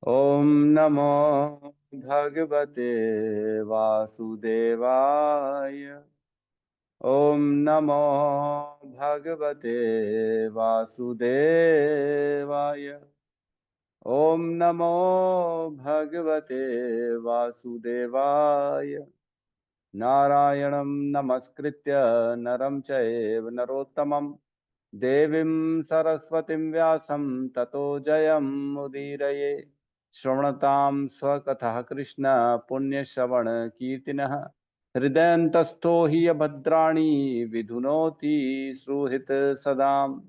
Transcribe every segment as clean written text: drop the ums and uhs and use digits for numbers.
ओम नमो भगवते वासुदेवाय। ओम नमो भगवते वासुदेवाय। ओम नमो भगवते वासुदेवाय। नारायणं नमस्कृत्य नरं चैव नरोत्तमं देवीं सरस्वतीं व्यासं ततो जयमुदीरये। श्रवणतां स्वकथः कृष्ण पुण्यश्रवण कीर्तिनः हृदयन्तस्थो हि भद्राणि विधुनोति सुहृत सदा।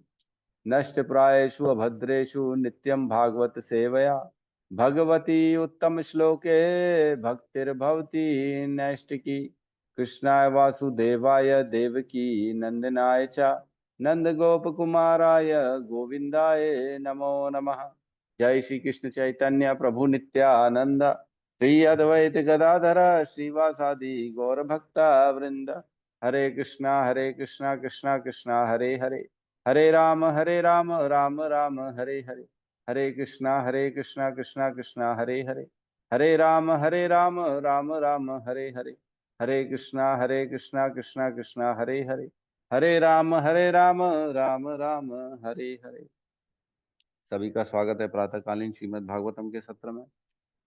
नष्टप्रायेषु अभद्रेषु नित्यं भागवत सेवया भगवती उत्तम श्लोके भक्तिर्भवती नैष्टिकी। कृष्णाय वासुदेवाय देवकी नंदनाय च नंद गोप कुमाराय गोविंदाय नमो नमः। जय श्री कृष्ण चैतन्य प्रभु नित्यानंद श्री अद्वैत गदाधर श्रीवासादि गौर भक्ता वृंद। हरे कृष्णा कृष्णा कृष्णा हरे हरे, हरे राम राम राम हरे हरे। हरे कृष्णा कृष्णा कृष्णा हरे हरे, हरे राम राम राम हरे हरे। हरे कृष्णा कृष्णा कृष्णा हरे हरे, हरे राम राम राम हरे हरे। सभी का स्वागत है प्रातःकालीन श्रीमद् भागवतम के सत्र में।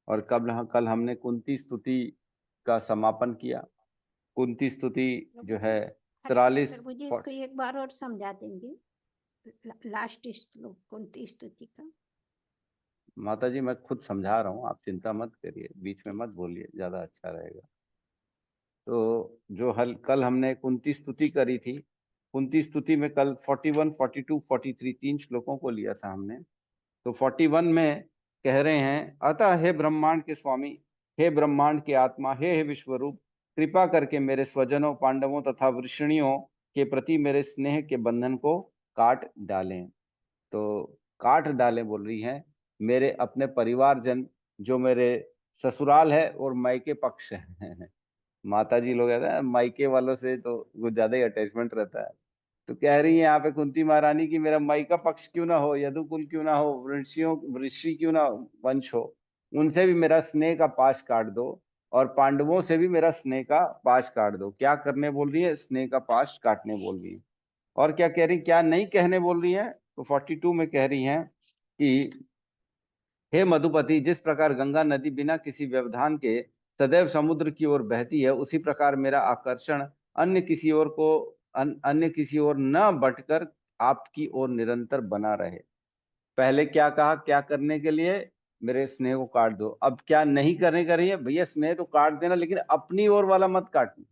और कल हमने कुंती स्तुति का समापन किया। कुंती स्तुति प्रभु जो जी, है हरे कृष्ण 43। प्रभु जी, इसको एक बार और समझा देंगे। लास्ट श्लोक कुंती स्तुति का। माता जी मैं खुद समझा रहा हूँ, आप चिंता मत करिए, बीच में ठीक। मत बोलिए, ज्यादा अच्छा रहेगा। तो जो हल कल हमने कुंती स्तुति करी थी, कुंती स्तुति में कल 41, 42, 43 तीन श्लोकों को लिया था हमने। तो 41 में कह रहे हैं, अतः हे ब्रह्मांड के स्वामी, हे ब्रह्मांड के आत्मा, हे विश्वरूप, कृपा करके मेरे स्वजनों पांडवों तथा वृषणियों के प्रति मेरे स्नेह के बंधन को काट डालें। तो काट डालें बोल रही हैं, मेरे अपने परिवारजन जो मेरे ससुराल है और मायके पक्ष है। माता जी लोग कहते हैं मायके वालों से तो कुछ ज्यादा ही अटैचमेंट रहता है। तो कह रही है यहाँ पे कुंती महारानी की मेरा मायका पक्ष क्यों ना हो, यदुकुल क्यों ना हो, ऋषि क्यों ना वंश हो, उनसे भी मेरा स्नेह का पाश काट दो और पांडवों से भी मेरा स्नेह का पाश काट दो। क्या करने बोल रही है? स्नेह का पाश काटने बोल रही है। और क्या कह रही, क्या नहीं कहने बोल रही है? तो 42 में कह रही हैं कि हे मधुपति, जिस प्रकार गंगा नदी बिना किसी व्यवधान के सदैव समुद्र की ओर बहती है, उसी प्रकार मेरा आकर्षण अन्य किसी ओर को अन्य किसी ओर न बटकर आपकी ओर निरंतर बना रहे। पहले क्या कहा, क्या करने के लिए? मेरे स्नेह को काट दो। अब क्या नहीं करने का रही है? भैया स्नेह तो काट देना, लेकिन अपनी ओर वाला मत काटना,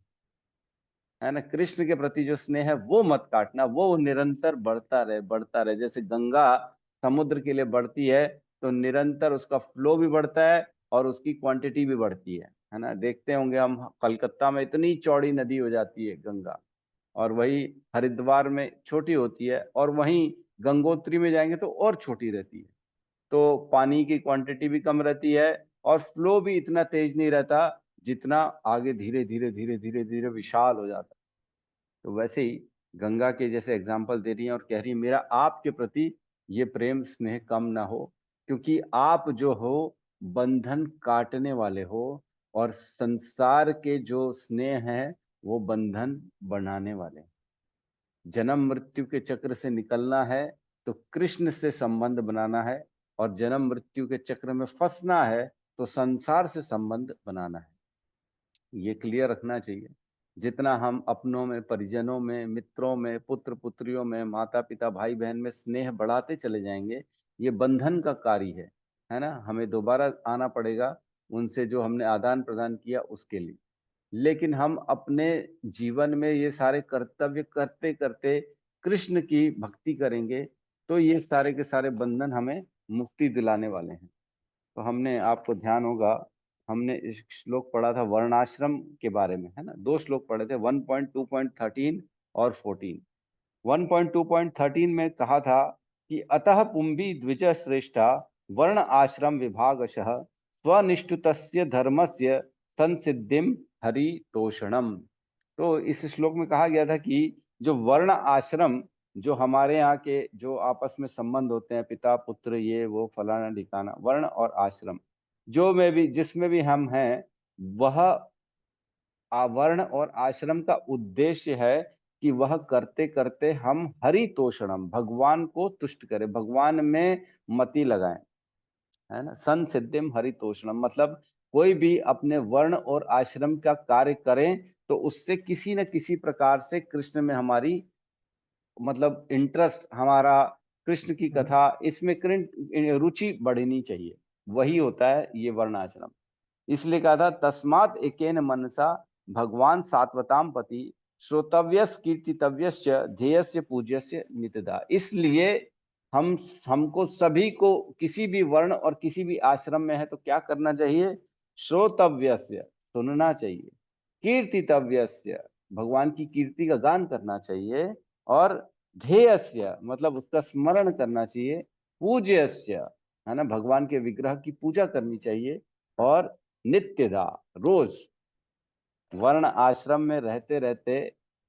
है ना। कृष्ण के प्रति जो स्नेह है वो मत काटना, वो निरंतर बढ़ता रहे, बढ़ता रहे। जैसे गंगा समुद्र के लिए बढ़ती है तो निरंतर उसका फ्लो भी बढ़ता है और उसकी क्वांटिटी भी बढ़ती है ना। देखते होंगे हम, कलकत्ता में इतनी चौड़ी नदी हो जाती है गंगा, और वही हरिद्वार में छोटी होती है, और वहीं गंगोत्री में जाएंगे तो और छोटी रहती है। तो पानी की क्वांटिटी भी कम रहती है और फ्लो भी इतना तेज नहीं रहता जितना आगे धीरे धीरे धीरे धीरे धीरे विशाल हो जाता है। तो वैसे ही गंगा के जैसे एग्जाम्पल दे रही है और कह रही है मेरा आपके प्रति ये प्रेम स्नेह कम ना हो, क्योंकि आप जो हो बंधन काटने वाले हो, और संसार के जो स्नेह है वो बंधन बनाने वाले हैं। जन्म मृत्यु के चक्र से निकलना है तो कृष्ण से संबंध बनाना है, और जन्म मृत्यु के चक्र में फंसना है तो संसार से संबंध बनाना है। ये क्लियर रखना चाहिए। जितना हम अपनों में, परिजनों में, मित्रों में, पुत्र पुत्रियों में, माता पिता भाई बहन में स्नेह बढ़ाते चले जाएंगे, ये बंधन का कार्य है ना। हमें दोबारा आना पड़ेगा उनसे जो हमने आदान प्रदान किया उसके लिए। लेकिन हम अपने जीवन में ये सारे कर्तव्य करते करते कृष्ण की भक्ति करेंगे तो ये सारे के सारे बंधन हमें मुक्ति दिलाने वाले हैं। तो हमने, आपको ध्यान होगा, हमने इस श्लोक पढ़ा था वर्णाश्रम के बारे में, है ना। दो श्लोक पढ़े थे, 1.2.13 और 14। 1.2.13 में कहा था कि अतः पुंभी द्विज श्रेष्ठा वर्ण आश्रम विभागशः स्वनिष्ठुतस्य धर्मस्य संसिद्धिम हरि तोषणम। तो इस श्लोक में कहा गया था कि जो वर्ण आश्रम जो हमारे यहाँ के जो आपस में संबंध होते हैं, पिता पुत्र ये वो फलाना ढिकाना, वर्ण और आश्रम, जो में भी जिसमें भी हम हैं, वह वर्ण और आश्रम का उद्देश्य है कि वह करते करते हम हरितोषणम, भगवान को तुष्ट करें, भगवान में मति लगाएं, है ना। सन सिद्धिम हरितोषणम मतलब कोई भी अपने वर्ण और आश्रम का कार्य करें तो उससे किसी न किसी प्रकार से कृष्ण में हमारी मतलब इंटरेस्ट, हमारा कृष्ण की कथा इसमें रुचि बढ़नी चाहिए, वही होता है ये वर्ण आश्रम। इसलिए कहा था तस्मात् एकेन मनसा भगवान सात्वताम पति श्रोतव्यस् कीर्तितव्यस्य ध्येयस्य पूज्यस्य नित्यदा। इसलिए हमको सभी को किसी भी वर्ण और किसी भी आश्रम में है तो क्या करना चाहिए, श्रोतव्यस्य सुनना चाहिए, कीर्तितव्यस्य भगवान की कीर्ति का गान करना चाहिए, और ध्येयस्य मतलब उसका स्मरण करना चाहिए, पूज्यस्य है ना भगवान के विग्रह की पूजा करनी चाहिए, और नित्यदा रोज वर्ण आश्रम में रहते रहते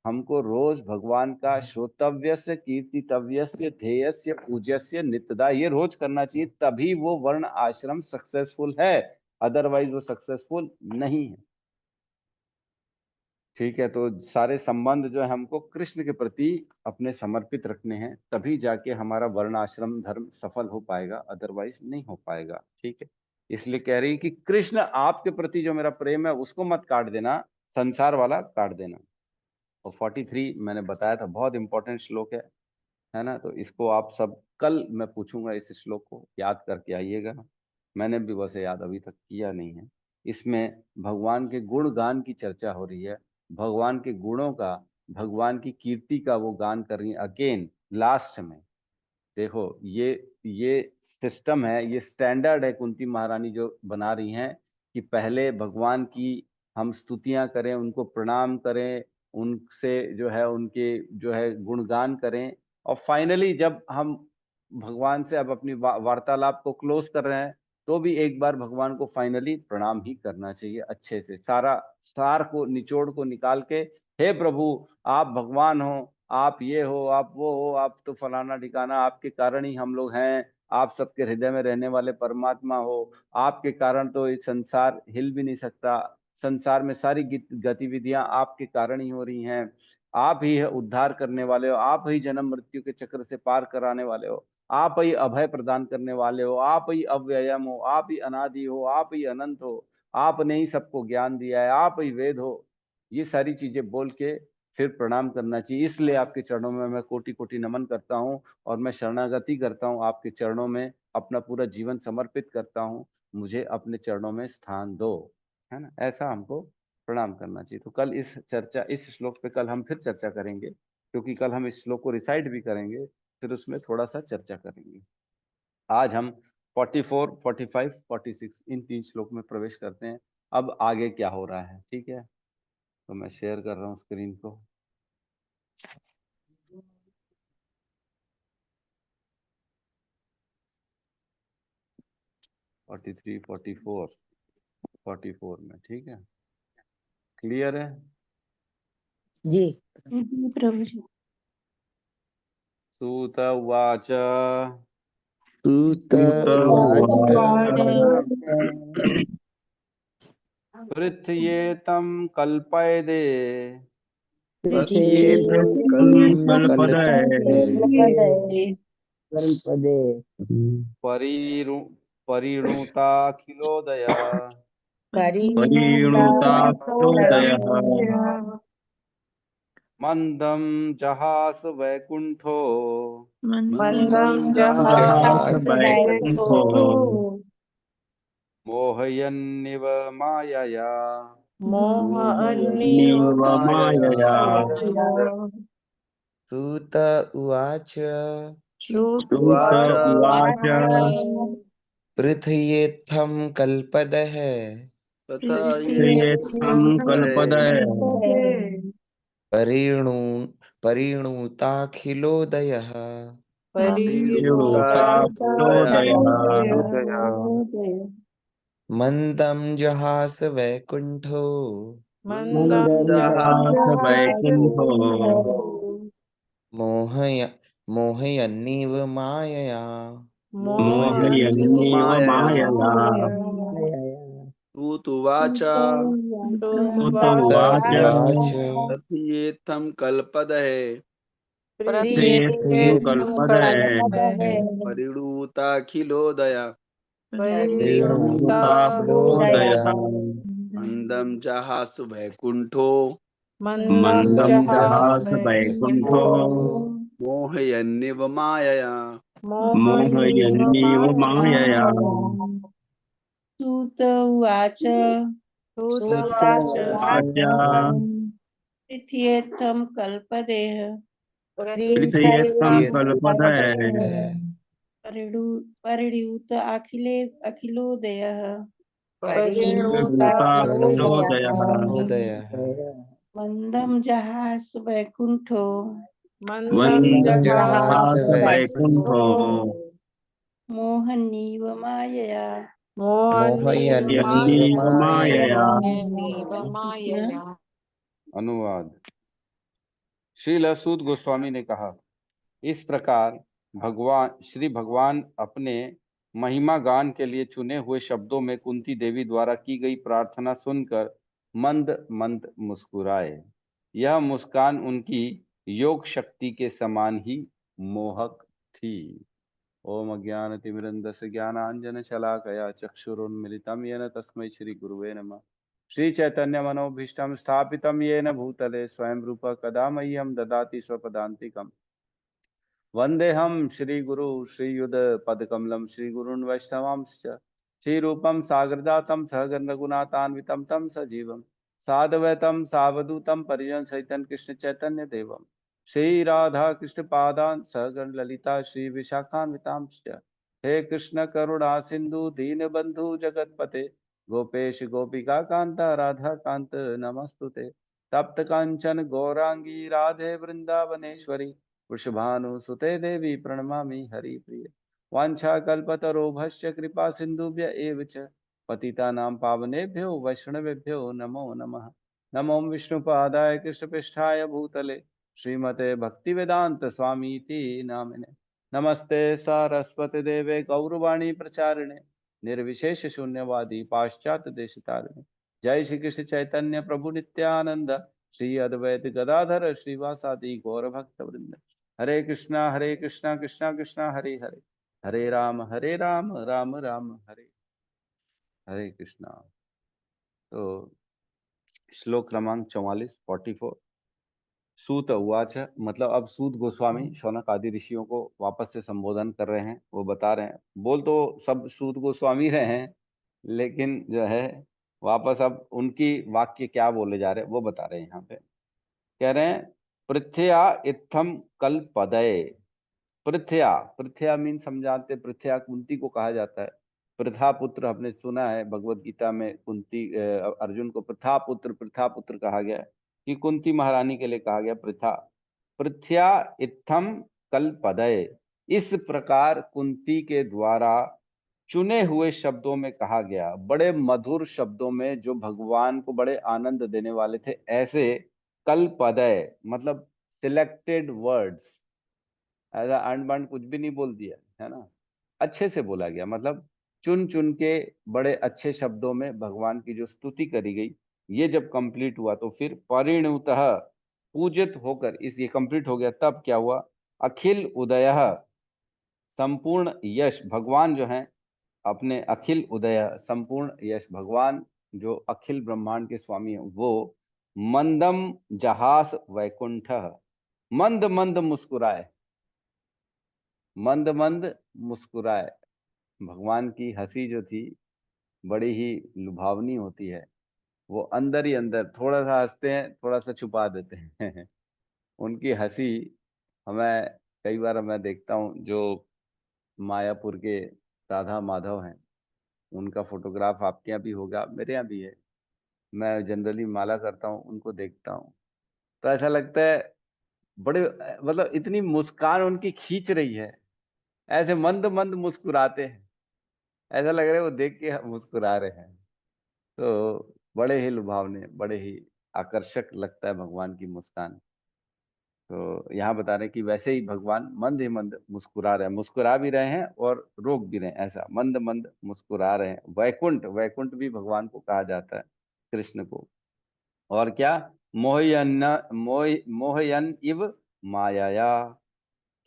हमको रोज भगवान का श्रोतव्यस्य कीर्तितव्यस्य ध्येयस्य पूज्यस्य नित्यदा ये रोज करना चाहिए, तभी वो वर्ण आश्रम सक्सेसफुल है, अदरवाइज वो सक्सेसफुल नहीं है। ठीक है, तो सारे संबंध जो है हमको कृष्ण के प्रति अपने समर्पित रखने हैं, तभी जाके हमारा वर्ण आश्रम धर्म सफल हो पाएगा, अदरवाइज नहीं हो पाएगा। ठीक है, इसलिए कह रही कि कृष्ण आपके प्रति जो मेरा प्रेम है उसको मत काट देना, संसार वाला काट देना। और 43 मैंने बताया था, बहुत इंपॉर्टेंट श्लोक है ना। तो इसको आप सब कल मैं पूछूंगा, इस श्लोक को याद करके आइएगा, मैंने भी वैसे याद अभी तक किया नहीं है। इसमें भगवान के गुण गान की चर्चा हो रही है, भगवान के गुणों का, भगवान की कीर्ति का वो गान कर रही है अगेन लास्ट में। देखो ये सिस्टम है, ये स्टैंडर्ड है कुंती महारानी जो बना रही हैं कि पहले भगवान की हम स्तुतियां करें, उनको प्रणाम करें, उनसे जो है उनके जो है गुणगान करें, और फाइनली जब हम भगवान से अब अपनी वार्तालाप को क्लोज कर रहे हैं तो भी एक बार भगवान को फाइनली प्रणाम ही करना चाहिए, अच्छे से सारा सार को निचोड़ को निकाल के, हे प्रभु आप भगवान हो, आप ये हो, आप वो हो, आप तो फलाना ठिकाना, आपके कारण ही हम लोग हैं, आप सबके हृदय में रहने वाले परमात्मा हो, आपके कारण तो ये संसार हिल भी नहीं सकता, संसार में सारी गतिविधियां आपके कारण ही हो रही हैं, आप ही उद्धार करने वाले हो, आप ही जन्म मृत्यु के चक्र से पार कराने वाले हो, आप ही अभय प्रदान करने वाले हो, आप ही अव्ययम हो, आप ही अनादि हो, आप ही अनंत हो, आपने ही सबको ज्ञान दिया है, आप ही वेद हो। ये सारी चीजें बोल के फिर प्रणाम करना चाहिए। इसलिए आपके चरणों में मैं कोटि कोटि नमन करता हूँ, और मैं शरणागति करता हूँ आपके चरणों में, अपना पूरा जीवन समर्पित करता हूँ, मुझे अपने चरणों में स्थान दो, है ना। ऐसा हमको प्रणाम करना चाहिए। तो कल इस श्लोक पे कल हम फिर चर्चा करेंगे, क्योंकि कल हम इस श्लोक को रिसाइट भी करेंगे, फिर उसमें थोड़ा सा चर्चा करेंगे। आज हम 44, 45, 46 इन 3 श्लोक में प्रवेश करते हैं। अब आगे क्या हो रहा है, ठीक है, तो मैं शेयर कर रहा हूँ स्क्रीन को। फोर्टी थ्री, 44, 44 में, ठीक है, क्लियर है जी प्रभु जी। सूत उवाच सूत पृथ्येतं कल्पयदे परिणु परिणुताखिलोदय मंदं जहास वैकुंठो मोहयन्निव मायया सूत उवाच पृथ्येत्थं कल्पदः परिणु परिणुताखिलोदयः मन्दं जहास वैकुंठो मोहय मोहयन्नीव मायया मोहयन्नेव मायया सूतुवाच सुतोवाच तवाच तथ्येत्थं कल्पदहे प्रियेत्थं कल्पते परिणूताखिलोदया वेणुताखिलोदयः मन्दं जहास वैकुण्ठो मन्दं जहास वैकुण्ठो मोहयन्निव मायया मोहयन्नेव मायया सूत उवाच सुतोवाच तथ्येत्थं कल्पदेह प्रियेत्थं कल्पते परिणुत अखिलोदयः परिणूताखिलोदयः उदयः मन्दं जहास वैकुण्ठो जहास जहास वैकुण्ठो मोहनीव मायया मोहयन्नीव यन्नीव मायया मायया अनुवाद। श्रील सूत गोस्वामी ने कहा, इस प्रकार श्री भगवान अपने महिमा गान के लिए चुने हुए शब्दों में कुंती देवी द्वारा की गई प्रार्थना सुनकर मंद मंद मुस्कुराए। यह मुस्कान उनकी योग शक्ति के समान ही मोहक थी। ओम अज्ञानतिमिरन्धस्य ज्ञानाञ्जनशलाकया चक्षुरुन्मिलितं येन तस्मै श्री गुरुवे नमः। श्री चैतन्य मनोभीष्टं स्थापितं येन भूतले स्वयं रूप कदा मह्यं ददाति स्वपदान्तिकम्। वन्देऽहं श्रीगुरु श्रीयुतपदकमलं श्रीगुरून् वैष्णवांश्च श्रीरूपं साग्रजातं सहगण रघुनाथान्वितं तं सजीवं साद्वैतं सावधूतं परिजनसहितं कृष्ण चैतन्य देवं श्री राधा कृष्ण पादान् सहगण ललिता श्री विशाखान्वितांश्च। हे कृष्ण करुणा सिंधु दीनबंधु जगतपते गोपेश गोपिका कांत राधा कांत नमस्तुते। तप्त कांचन गौरांगी राधे वृंदावनेश्वरी वृषभानुसुते देवी प्रणमामि हरिप्रिय। वाञ्छाकल्पतरोभस्य कृपा सिन्धुभ्य एव च पतितानां पावनेभ्यो वैष्णवेभ्यो नमो नमः। नमो विष्णुपादाय कृष्णपृष्ठाय भूतले श्रीमते भक्तिवेदांत स्वामी इति नामिने। नमस्ते सरस्वती देवे गौरवाणी प्रचारिणे निर्विशेष शून्यवादी पाश्चात्य देशतारिणे। जय श्री कृष्ण चैतन्य प्रभु नित्यानंद श्री अद्वैत गदाधर श्रीवासादि गौर भक्त वृंद। हरे कृष्णा कृष्णा कृष्णा हरे हरे, हरे राम राम राम हरे हरे कृष्णा। तो श्लोक क्रमांक 44 सूत उवाच, मतलब अब सूत गोस्वामी शौनक आदि ऋषियों को वापस से संबोधन कर रहे हैं। वो बता रहे हैं, बोल तो सब सूत गोस्वामी रहे हैं, लेकिन जो है वापस अब उनकी वाक्य क्या बोले जा रहे हैं वो बता रहे हैं। यहाँ पे कह रहे हैं, पृथ्या इत्थम कल पदय। पृथ्या, पृथ्या मीन समझाते, पृथ्या कुंती को कहा जाता है। पृथा पुत्र हमने सुना है भगवत गीता में, कुंती अर्जुन को पृथा पुत्र कहा गया है कि कुंती महारानी के लिए कहा गया पृथा। पृथ्या इत्थम कल्पदय, इस प्रकार कुंती के द्वारा चुने हुए शब्दों में कहा गया, बड़े मधुर शब्दों में जो भगवान को बड़े आनंद देने वाले थे, ऐसे कल्पदय मतलब सिलेक्टेड वर्ड्स, ऐसा अंड बंड कुछ भी नहीं बोल दिया है ना, अच्छे से बोला गया, मतलब चुन चुन के बड़े अच्छे शब्दों में भगवान की जो स्तुति करी गई। ये जब कंप्लीट हुआ तो फिर परिणुतः, पूजित होकर, इस ये कंप्लीट हो गया, तब क्या हुआ, अखिल उदय, संपूर्ण यश भगवान जो हैं अपने अखिल उदय संपूर्ण यश भगवान जो अखिल ब्रह्मांड के स्वामी हैं, वो मंदम जहास वैकुंठ, मंद मंद मुस्कुराए, मंद मंद मुस्कुराए। भगवान की हंसी जो थी बड़ी ही लुभावनी होती है। वो अंदर ही अंदर थोड़ा सा हंसते हैं, थोड़ा सा छुपा देते हैं उनकी हंसी हमें कई बार मैं देखता हूँ, जो मायापुर के राधा माधव हैं, उनका फोटोग्राफ आपके यहाँ भी होगा, मेरे यहाँ भी है। मैं जनरली माला करता हूँ, उनको देखता हूँ तो ऐसा लगता है बड़े, मतलब इतनी मुस्कान उनकी खींच रही है, ऐसे मंद मंद मुस्कुराते हैं, ऐसा लग रहा है वो देख के मुस्कुरा रहे हैं। तो बड़े ही लुभावने, बड़े ही आकर्षक लगता है भगवान की मुस्कान। तो यहाँ बता रहे हैं कि वैसे ही भगवान मंद ही मंद मुस्कुरा रहे हैं, मुस्कुरा भी रहे हैं और रोक भी रहे हैं, ऐसा मंद मंद मुस्कुरा रहे हैं। वैकुंठ, वैकुंठ भी भगवान को कहा जाता है, कृष्ण को। और क्या, मोहयन इव मायाया,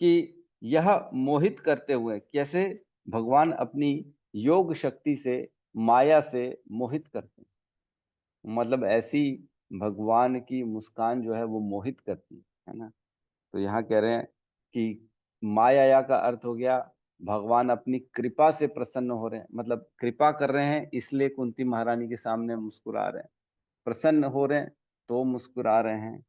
कि यह मोहित करते हुए, कैसे, भगवान अपनी योग शक्ति से, माया से मोहित करते हैं। मतलब ऐसी भगवान की मुस्कान जो है वो मोहित करती है ना। तो यहाँ कह रहे हैं कि माया का अर्थ हो गया भगवान अपनी कृपा से प्रसन्न हो रहे हैं, मतलब कृपा कर रहे हैं इसलिए कुंती महारानी के सामने मुस्कुरा रहे हैं, प्रसन्न हो रहे हैं तो मुस्कुरा रहे हैं,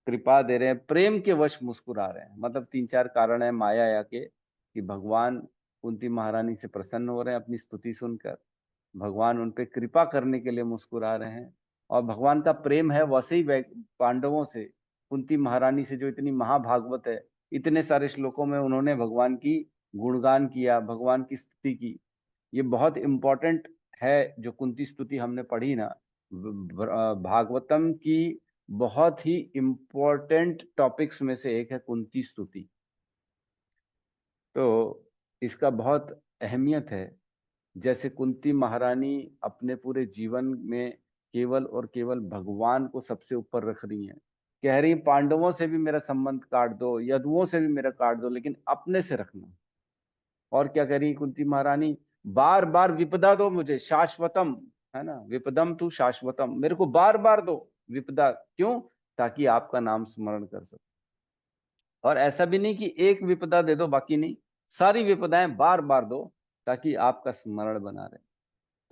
कृपा दे रहे हैं, प्रेम के वश मुस्कुरा रहे हैं। मतलब 3-4 कारण है माया के कि भगवान कुंती महारानी से प्रसन्न हो रहे हैं अपनी स्तुति सुनकर, भगवान उन पे कृपा करने के लिए मुस्कुरा रहे हैं, और भगवान का प्रेम है वैसे ही पांडवों से, कुंती महारानी से जो इतनी महाभागवत है, इतने सारे श्लोकों में उन्होंने भगवान की गुणगान किया, भगवान की स्तुति की। ये बहुत इंपॉर्टेंट है जो कुंती स्तुति हमने पढ़ी ना, भागवतम की बहुत ही इंपॉर्टेंट टॉपिक्स में से एक है कुंती स्तुति। तो इसका बहुत अहमियत है। जैसे कुंती महारानी अपने पूरे जीवन में केवल और केवल भगवान को सबसे ऊपर रख रही हैं, कह रही पांडवों से भी मेरा संबंध काट दो, यदुओं से भी मेरा काट दो, लेकिन अपने से रखना। और क्या कह रही कुंती महारानी, बार बार विपदा दो मुझे, शाश्वतम, है ना, विपदम तू शाश्वतम, मेरे को बार बार दो विपदा, क्यों, ताकि आपका नाम स्मरण कर सकूं। और ऐसा भी नहीं कि एक विपदा दे दो बाकी नहीं, सारी विपदाएं बार बार दो ताकि आपका स्मरण बना रहे।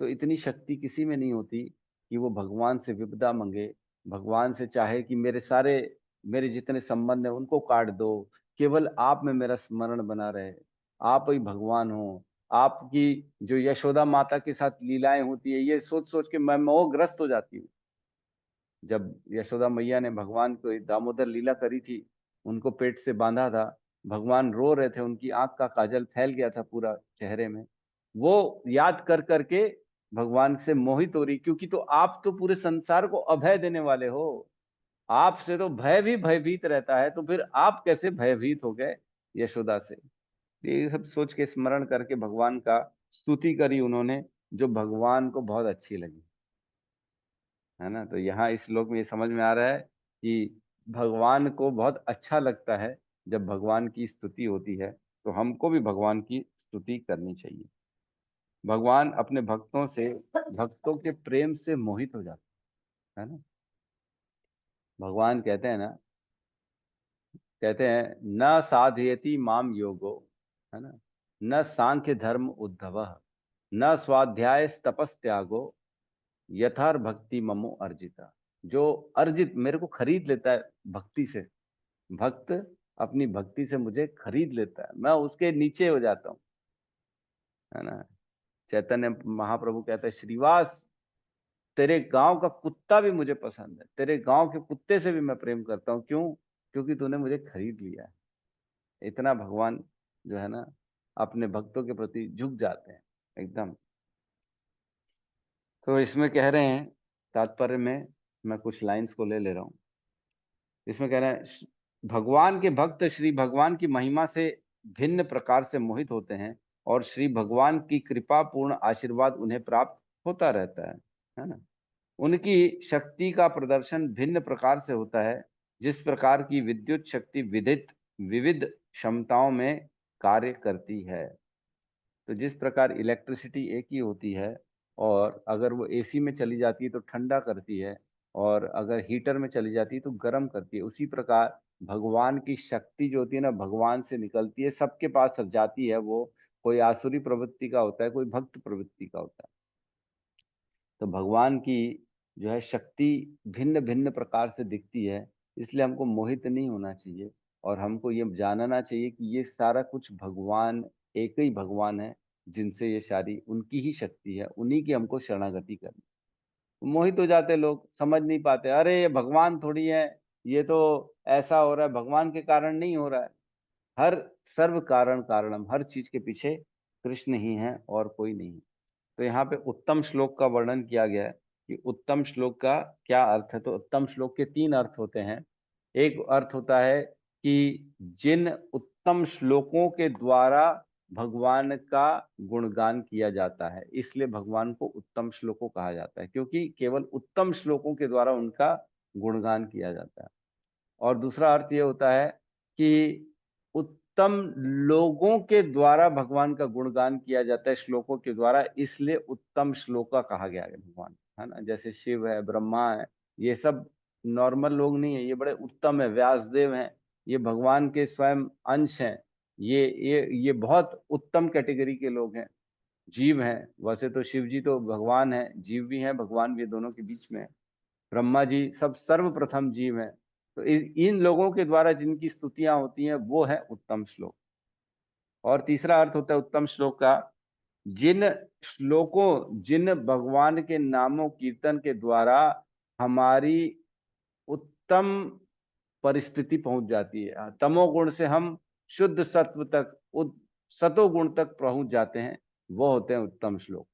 तो इतनी शक्ति किसी में नहीं होती कि वो भगवान से विपदा मांगे, भगवान से चाहे कि मेरे जितने संबंध है उनको काट दो, केवल आप में मेरा स्मरण बना रहे, आप ही भगवान हो। आपकी जो यशोदा माता के साथ लीलाएं होती है, ये सोच सोच के मैं मोहग्रस्त हो जाती हूँ। जब यशोदा मैया ने भगवान को दामोदर लीला करी थी, उनको पेट से बांधा था, भगवान रो रहे थे, उनकी आंख का काजल फैल गया था पूरा चेहरे में, वो याद कर करके भगवान से मोहित हो रही, क्योंकि तो आप तो पूरे संसार को अभय देने वाले हो, आपसे तो भय भी भयभीत रहता है, तो फिर आप कैसे भयभीत हो गए यशोदा से। ये सब सोच के स्मरण करके भगवान का स्तुति करी उन्होंने, जो भगवान को बहुत अच्छी लगी, है ना। तो यहाँ इस श्लोक में ये समझ में आ रहा है कि भगवान को बहुत अच्छा लगता है जब भगवान की स्तुति होती है, तो हमको भी भगवान की स्तुति करनी चाहिए। भगवान अपने भक्तों के प्रेम से मोहित हो जाते है ना। भगवान कहते हैं ना, कहते हैं न साधयति माम योगो, है ना, न सांख्य धर्म उद्धव, न स्वाध्याय तपस त्यागो, यथार भक्ति ममो अर्जिता। जो अर्जित, मेरे को खरीद लेता है भक्ति से, भक्त अपनी भक्ति से मुझे खरीद लेता है, मैं उसके नीचे हो जाता हूँ, है ना। चैतन्य महाप्रभु कहते हैं, श्रीवास तेरे गांव का कुत्ता भी मुझे पसंद है, तेरे गांव के कुत्ते से भी मैं प्रेम करता हूँ, क्यों, क्योंकि तूने मुझे खरीद लिया है। इतना भगवान जो है ना अपने भक्तों के प्रति झुक जाते हैं एकदम। तो इसमें कह रहे हैं, तात्पर्य में मैं कुछ लाइंस को ले रहा हूं। इसमें कह रहे हैं, भगवान के भक्त श्री भगवान की महिमा से भिन्न प्रकार से मोहित होते हैं, और श्री भगवान की कृपा पूर्ण आशीर्वाद उन्हें प्राप्त होता रहता है ना। उनकी शक्ति का प्रदर्शन भिन्न प्रकार से होता है, जिस प्रकार की विद्युत शक्ति विविध क्षमताओं में कार्य करती है। तो जिस प्रकार इलेक्ट्रिसिटी एक ही होती है, और अगर वो एसी में चली जाती है तो ठंडा करती है, और अगर हीटर में चली जाती है तो गर्म करती है, उसी प्रकार भगवान की शक्ति जो होती है ना, भगवान से निकलती है, सबके पास जाती है। वो कोई आसुरी प्रवृत्ति का होता है, कोई भक्त प्रवृत्ति का होता है। तो भगवान की जो है शक्ति भिन्न भिन्न प्रकार से दिखती है, इसलिए हमको मोहित नहीं होना चाहिए, और हमको ये जानना चाहिए कि ये सारा कुछ भगवान, एक ही भगवान है जिनसे ये सारी उनकी ही शक्ति है, उन्हीं की हमको शरणागति करनी। मोहित हो जाते लोग, समझ नहीं पाते, अरे ये भगवान थोड़ी है, ये तो ऐसा हो रहा है, भगवान के कारण नहीं हो रहा है। हर सर्व कारण कारणम, हर चीज के पीछे कृष्ण ही है और कोई नहीं। तो यहाँ पे उत्तम श्लोक का वर्णन किया गया है कि उत्तम श्लोक का क्या अर्थ है। तो उत्तम श्लोक के 3 अर्थ होते हैं। एक अर्थ होता है कि जिन उत्तम श्लोकों के द्वारा भगवान का गुणगान किया जाता है, इसलिए भगवान को उत्तम श्लोकों कहा जाता है, क्योंकि केवल उत्तम श्लोकों के द्वारा उनका गुणगान किया जाता है। और दूसरा अर्थ ये होता है कि उत्तम लोगों के द्वारा भगवान का गुणगान किया जाता है श्लोकों के द्वारा, इसलिए उत्तम श्लोका कहा गया है भगवान, है ना। जैसे शिव है, ब्रह्मा है, ये सब नॉर्मल लोग नहीं है, ये बड़े उत्तम है। व्यासदेव हैं, ये भगवान के स्वयं अंश हैं। ये बहुत उत्तम कैटेगरी के लोग हैं। जीव हैं, वैसे तो शिव जी तो भगवान है, जीव भी हैं, भगवान भी, दोनों के बीच में। ब्रह्मा जी सब सर्वप्रथम जीव हैं। तो इन लोगों के द्वारा जिनकी स्तुतियां होती हैं वो है उत्तम श्लोक। और तीसरा अर्थ होता है उत्तम श्लोक का, जिन भगवान के नामों कीर्तन के द्वारा हमारी उत्तम परिस्थिति पहुंच जाती है। तमोगुण से हम शुद्ध सत्व तक, सतोगुण तक पहुंच जाते हैं, वो होते हैं उत्तम श्लोक।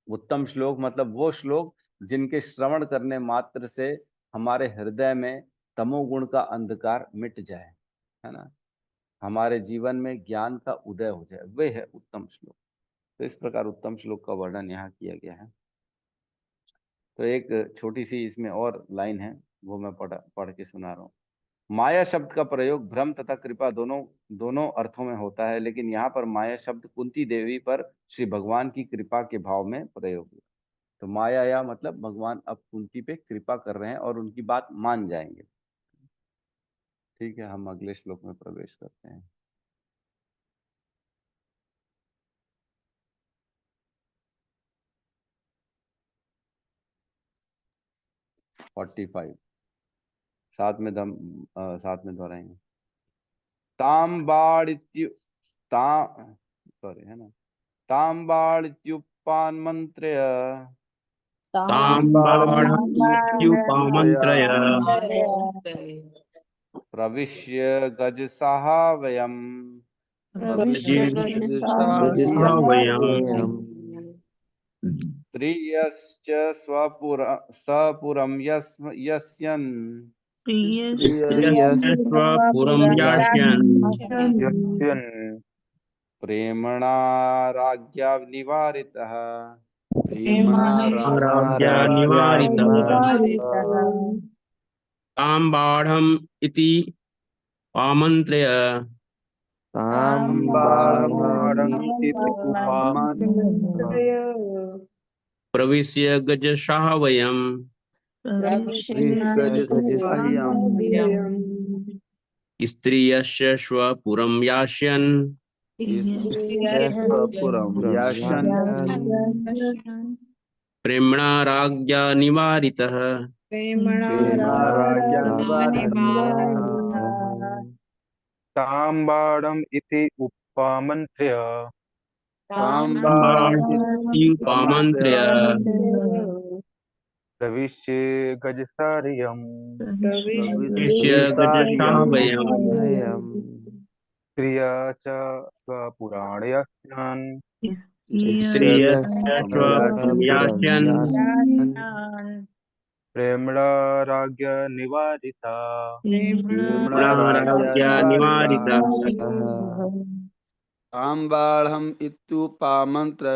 उत्तम श्लोक मतलब वो श्लोक जिनके श्रवण करने मात्र से हमारे हृदय में तमोगुण का अंधकार मिट जाए, है ना, हमारे जीवन में ज्ञान का उदय हो जाए, वे है उत्तम श्लोक। तो इस प्रकार उत्तम श्लोक का वर्णन यहाँ किया गया है। तो एक छोटी सी इसमें और लाइन है, वो मैं पढ़ के सुना रहा हूँ। माया शब्द का प्रयोग भ्रम तथा कृपा दोनों अर्थों में होता है, लेकिन यहाँ पर माया शब्द कुंती देवी पर श्री भगवान की कृपा के भाव में प्रयोग हुआ। तो माया या मतलब भगवान अब कुंती पे कृपा कर रहे हैं और उनकी बात मान जाएंगे। ठीक है, हम अगले श्लोक में प्रवेश करते हैं। साथ में दोहराएंगे। है ना, ताम्बाड़ित्युपान मंत्रय ताम्बाढ़मुपामन्त्रय प्रविश्य गजसाहावयम् गजसाहावयम् स्त्रियश्च सपुरं यस्यन् स्वपुरं यास्यन् प्रेमणा राज्ञा निवारितः राज्ञा निवारितः ताम्बाढ़म् इति आमन्त्र्य प्रविश्य गजसाहावयम् स्त्रियस्य स्वपुरं यास्यन् प्रेम्णा राज्ञा निवारितः ताम्बाडम् इति उपामन्त्र्य ताम्बाढ़मुपामन्त्र्य प्रविश्य गजसार्यम् प्रविश्य गजसाहावयम् क्रिया च स्वपुराणयस्यान् स्त्रियस्य स्वपुरं यास्यन् प्रेम्णा राज्ञा निवारिता राज्ञा निवारितः ताम्बाळम् इत्युपामन्त्र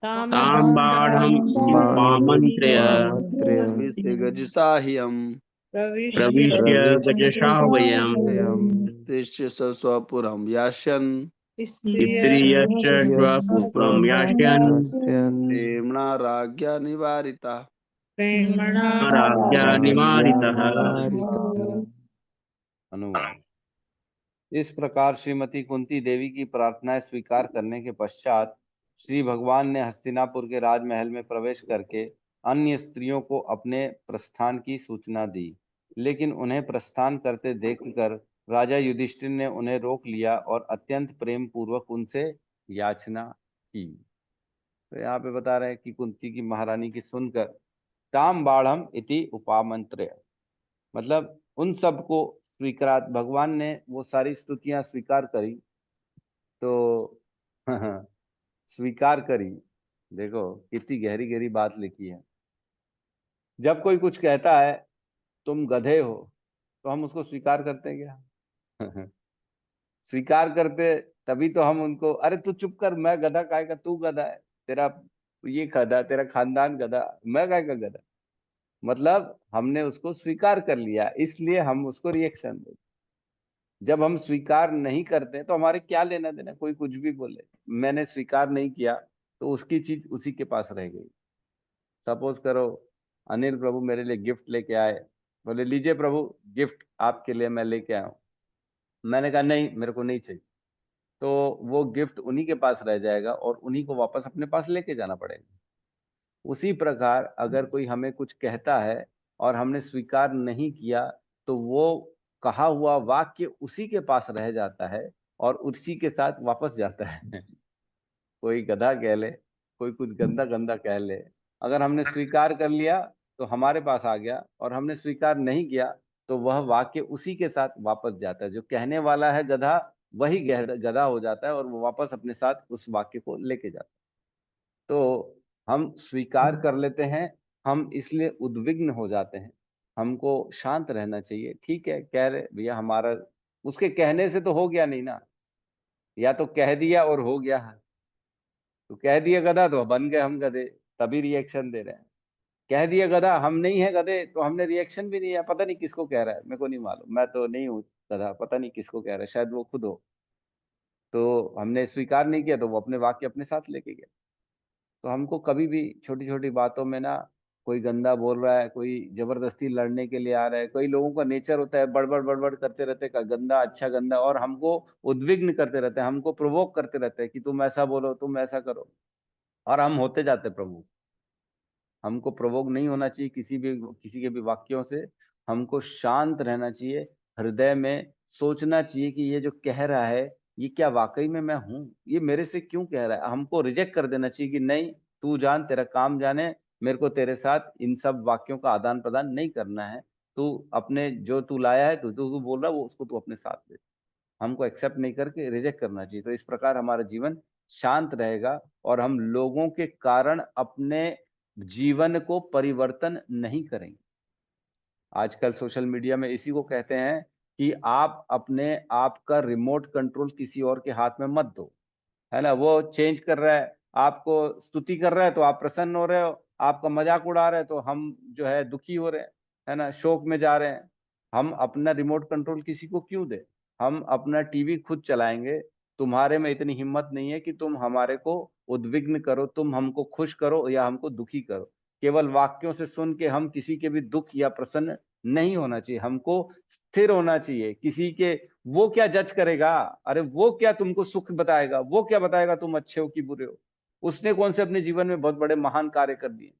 ताम्बाढ़म् उपामन्त्र्य गजसाह्यम् प्रविश्य गजसाहावयम् दृश्य स्वपुरं यास्यन् स्त्रियश्च स्वपुरं यास्यन् प्रेम्णा राज्ञा निवारिता राज्ञा निवारितः। अनुवाद। इस प्रकार श्रीमती कुंती देवी की प्रार्थनाएं स्वीकार करने के पश्चात श्री भगवान ने हस्तिनापुर के राजमहल में प्रवेश करके अन्य स्त्रियों को अपने प्रस्थान की सूचना दी, लेकिन उन्हें प्रस्थान करते देखकर राजा युधिष्ठिर ने उन्हें रोक लिया और अत्यंत प्रेम पूर्वक उनसे याचना की। तो यहाँ पे बता रहे हैं कि कुंती की महारानी की सुनकर ताम्बाढ़म इति उपामंत्र्य, मतलब उन सबको स्वीकार, भगवान ने वो सारी स्तुतियां स्वीकार करी। तो स्वीकार करी, देखो कितनी गहरी गहरी बात लिखी है। जब कोई कुछ कहता है तुम गधे हो, तो हम उसको स्वीकार करते हैं क्या? स्वीकार करते तभी तो हम उनको, अरे तू चुप कर, मैं गधा काय का, तू गधा है, तेरा ये गधा, तेरा खानदान गधा, मैं काय का गधा। मतलब हमने उसको स्वीकार कर लिया, इसलिए हम उसको रिएक्शन देते। जब हम स्वीकार नहीं करते तो हमारे क्या लेना देना, कोई कुछ भी बोले। मैंने स्वीकार नहीं किया तो उसकी चीज उसी के पास रह गई। सपोज करो अनिल प्रभु मेरे लिए गिफ्ट लेके आए, बोले लीजिए प्रभु गिफ्ट आपके लिए मैं लेके आया हूँ। मैंने कहा नहीं, मेरे को नहीं चाहिए, तो वो गिफ्ट उन्हीं के पास रह जाएगा और उन्हीं को वापस अपने पास लेके जाना पड़ेगा। उसी प्रकार अगर कोई हमें कुछ कहता है और हमने स्वीकार नहीं किया, तो वो कहा हुआ वाक्य उसी के पास रह जाता है और उसी के साथ वापस जाता है। कोई गधा कह ले, कोई कुछ गंदा गंदा कह ले, अगर हमने स्वीकार कर लिया तो हमारे पास आ गया, और हमने स्वीकार नहीं किया तो वह वाक्य उसी के साथ वापस जाता है। जो कहने वाला है गधा, वही गधा हो जाता है और वो वापस अपने साथ उस वाक्य को लेके जाता है। तो हम स्वीकार कर लेते हैं, हम इसलिए उद्विग्न हो जाते हैं। हमको शांत रहना चाहिए। ठीक है, कह रहे भैया, हमारा उसके कहने से तो हो गया नहीं ना, या तो कह दिया और हो गया है। तो कह दिया गधा तो बन गए हम गधे, तभी रिएक्शन दे रहे हैं। कह दिया गधा, हम नहीं है गधे, तो हमने रिएक्शन भी नहीं है। पता नहीं किसको कह रहा है, मेरे को नहीं मालूम, मैं तो नहीं हूँ गधा, पता नहीं किसको कह रहा है, शायद वो खुद हो। तो हमने स्वीकार नहीं किया तो वो अपने वाक्य अपने साथ लेके गया। तो हमको कभी भी छोटी छोटी बातों में ना, कोई गंदा बोल रहा है, कोई जबरदस्ती लड़ने के लिए आ रहा है, कई लोगों का नेचर होता है बड़बड़ बड़बड़ करते रहते हैं, गंदा अच्छा गंदा, और हमको उद्विग्न करते रहते हैं, हमको प्रोवोक करते रहते हैं कि तुम ऐसा बोलो, तुम ऐसा करो, और हम होते जाते प्रभु। हमको प्रोवोक नहीं होना चाहिए किसी के भी वाक्यों से। हमको शांत रहना चाहिए, हृदय में सोचना चाहिए कि ये जो कह रहा है, ये क्या वाकई में मैं हूँ, ये मेरे से क्यों कह रहा है। हमको रिजेक्ट कर देना चाहिए कि नहीं, तू जान, तेरा काम जाने, मेरे को तेरे साथ इन सब वाक्यों का आदान प्रदान नहीं करना है। तू अपने जो तू लाया है, तू बोल रहा है, वो उसको तू अपने साथ ले। हमको एक्सेप्ट नहीं करके रिजेक्ट करना चाहिए। तो इस प्रकार हमारा जीवन शांत रहेगा और हम लोगों के कारण अपने जीवन को परिवर्तन नहीं करेंगे। आजकल सोशल मीडिया में इसी को कहते हैं कि आप अपने आप का रिमोट कंट्रोल किसी और के हाथ में मत दो, है ना। वो चेंज कर रहा है, आपको स्तुति कर रहा है तो आप प्रसन्न हो रहे हो, आपका मजाक उड़ा रहा है तो हम जो है दुखी हो रहे हैं, है ना, शोक में जा रहे हैं। हम अपना रिमोट कंट्रोल किसी को क्यों दे। हम अपना टीवी खुद चलाएंगे। तुम्हारे में इतनी हिम्मत नहीं है कि तुम हमारे को उद्विग्न करो, तुम हमको खुश करो या हमको दुखी करो। केवल वाक्यों से सुन के हम किसी के भी दुख या प्रसन्न नहीं होना चाहिए। हमको स्थिर होना चाहिए। किसी के वो क्या जज करेगा, अरे वो क्या तुमको सुख बताएगा, वो क्या बताएगा तुम अच्छे हो कि बुरे हो। उसने कौन से अपने जीवन में बहुत बड़े महान कार्य कर दिए।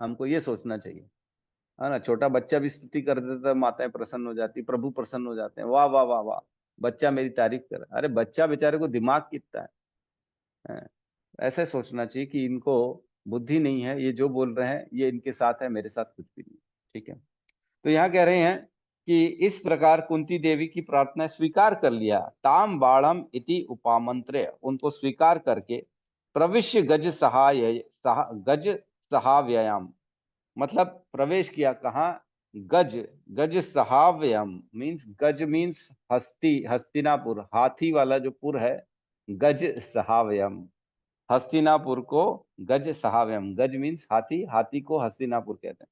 हमको ये सोचना चाहिए, है ना। छोटा बच्चा भी स्तुति कर देता है, माताएं प्रसन्न हो जाती, प्रभु प्रसन्न हो जाते हैं, वाह वाह वाह वाह, बच्चा मेरी तारीफ कर। अरे बच्चा बेचारे को दिमाग कितना है। ऐसे सोचना चाहिए कि इनको बुद्धि नहीं है, ये जो बोल रहे हैं ये इनके साथ है, मेरे साथ कुछ भी नहीं। ठीक है। तो यहाँ कह रहे हैं कि इस प्रकार कुंती देवी की प्रार्थना स्वीकार कर लिया। ताम बाणम इति उपामंत्र्य, उनको स्वीकार करके प्रविश्य गज सहाव्ययाम, मतलब प्रवेश किया कहाँ, गज, गज सहाव्यम मीन्स, गज मीन्स हस्तिनापुर, हाथी वाला जो पुर है, गज सहाव्यम, हस्तिनापुर को गज सहाव्यम, गज मीन्स हाथी, हाथी को हस्तिनापुर कहते हैं।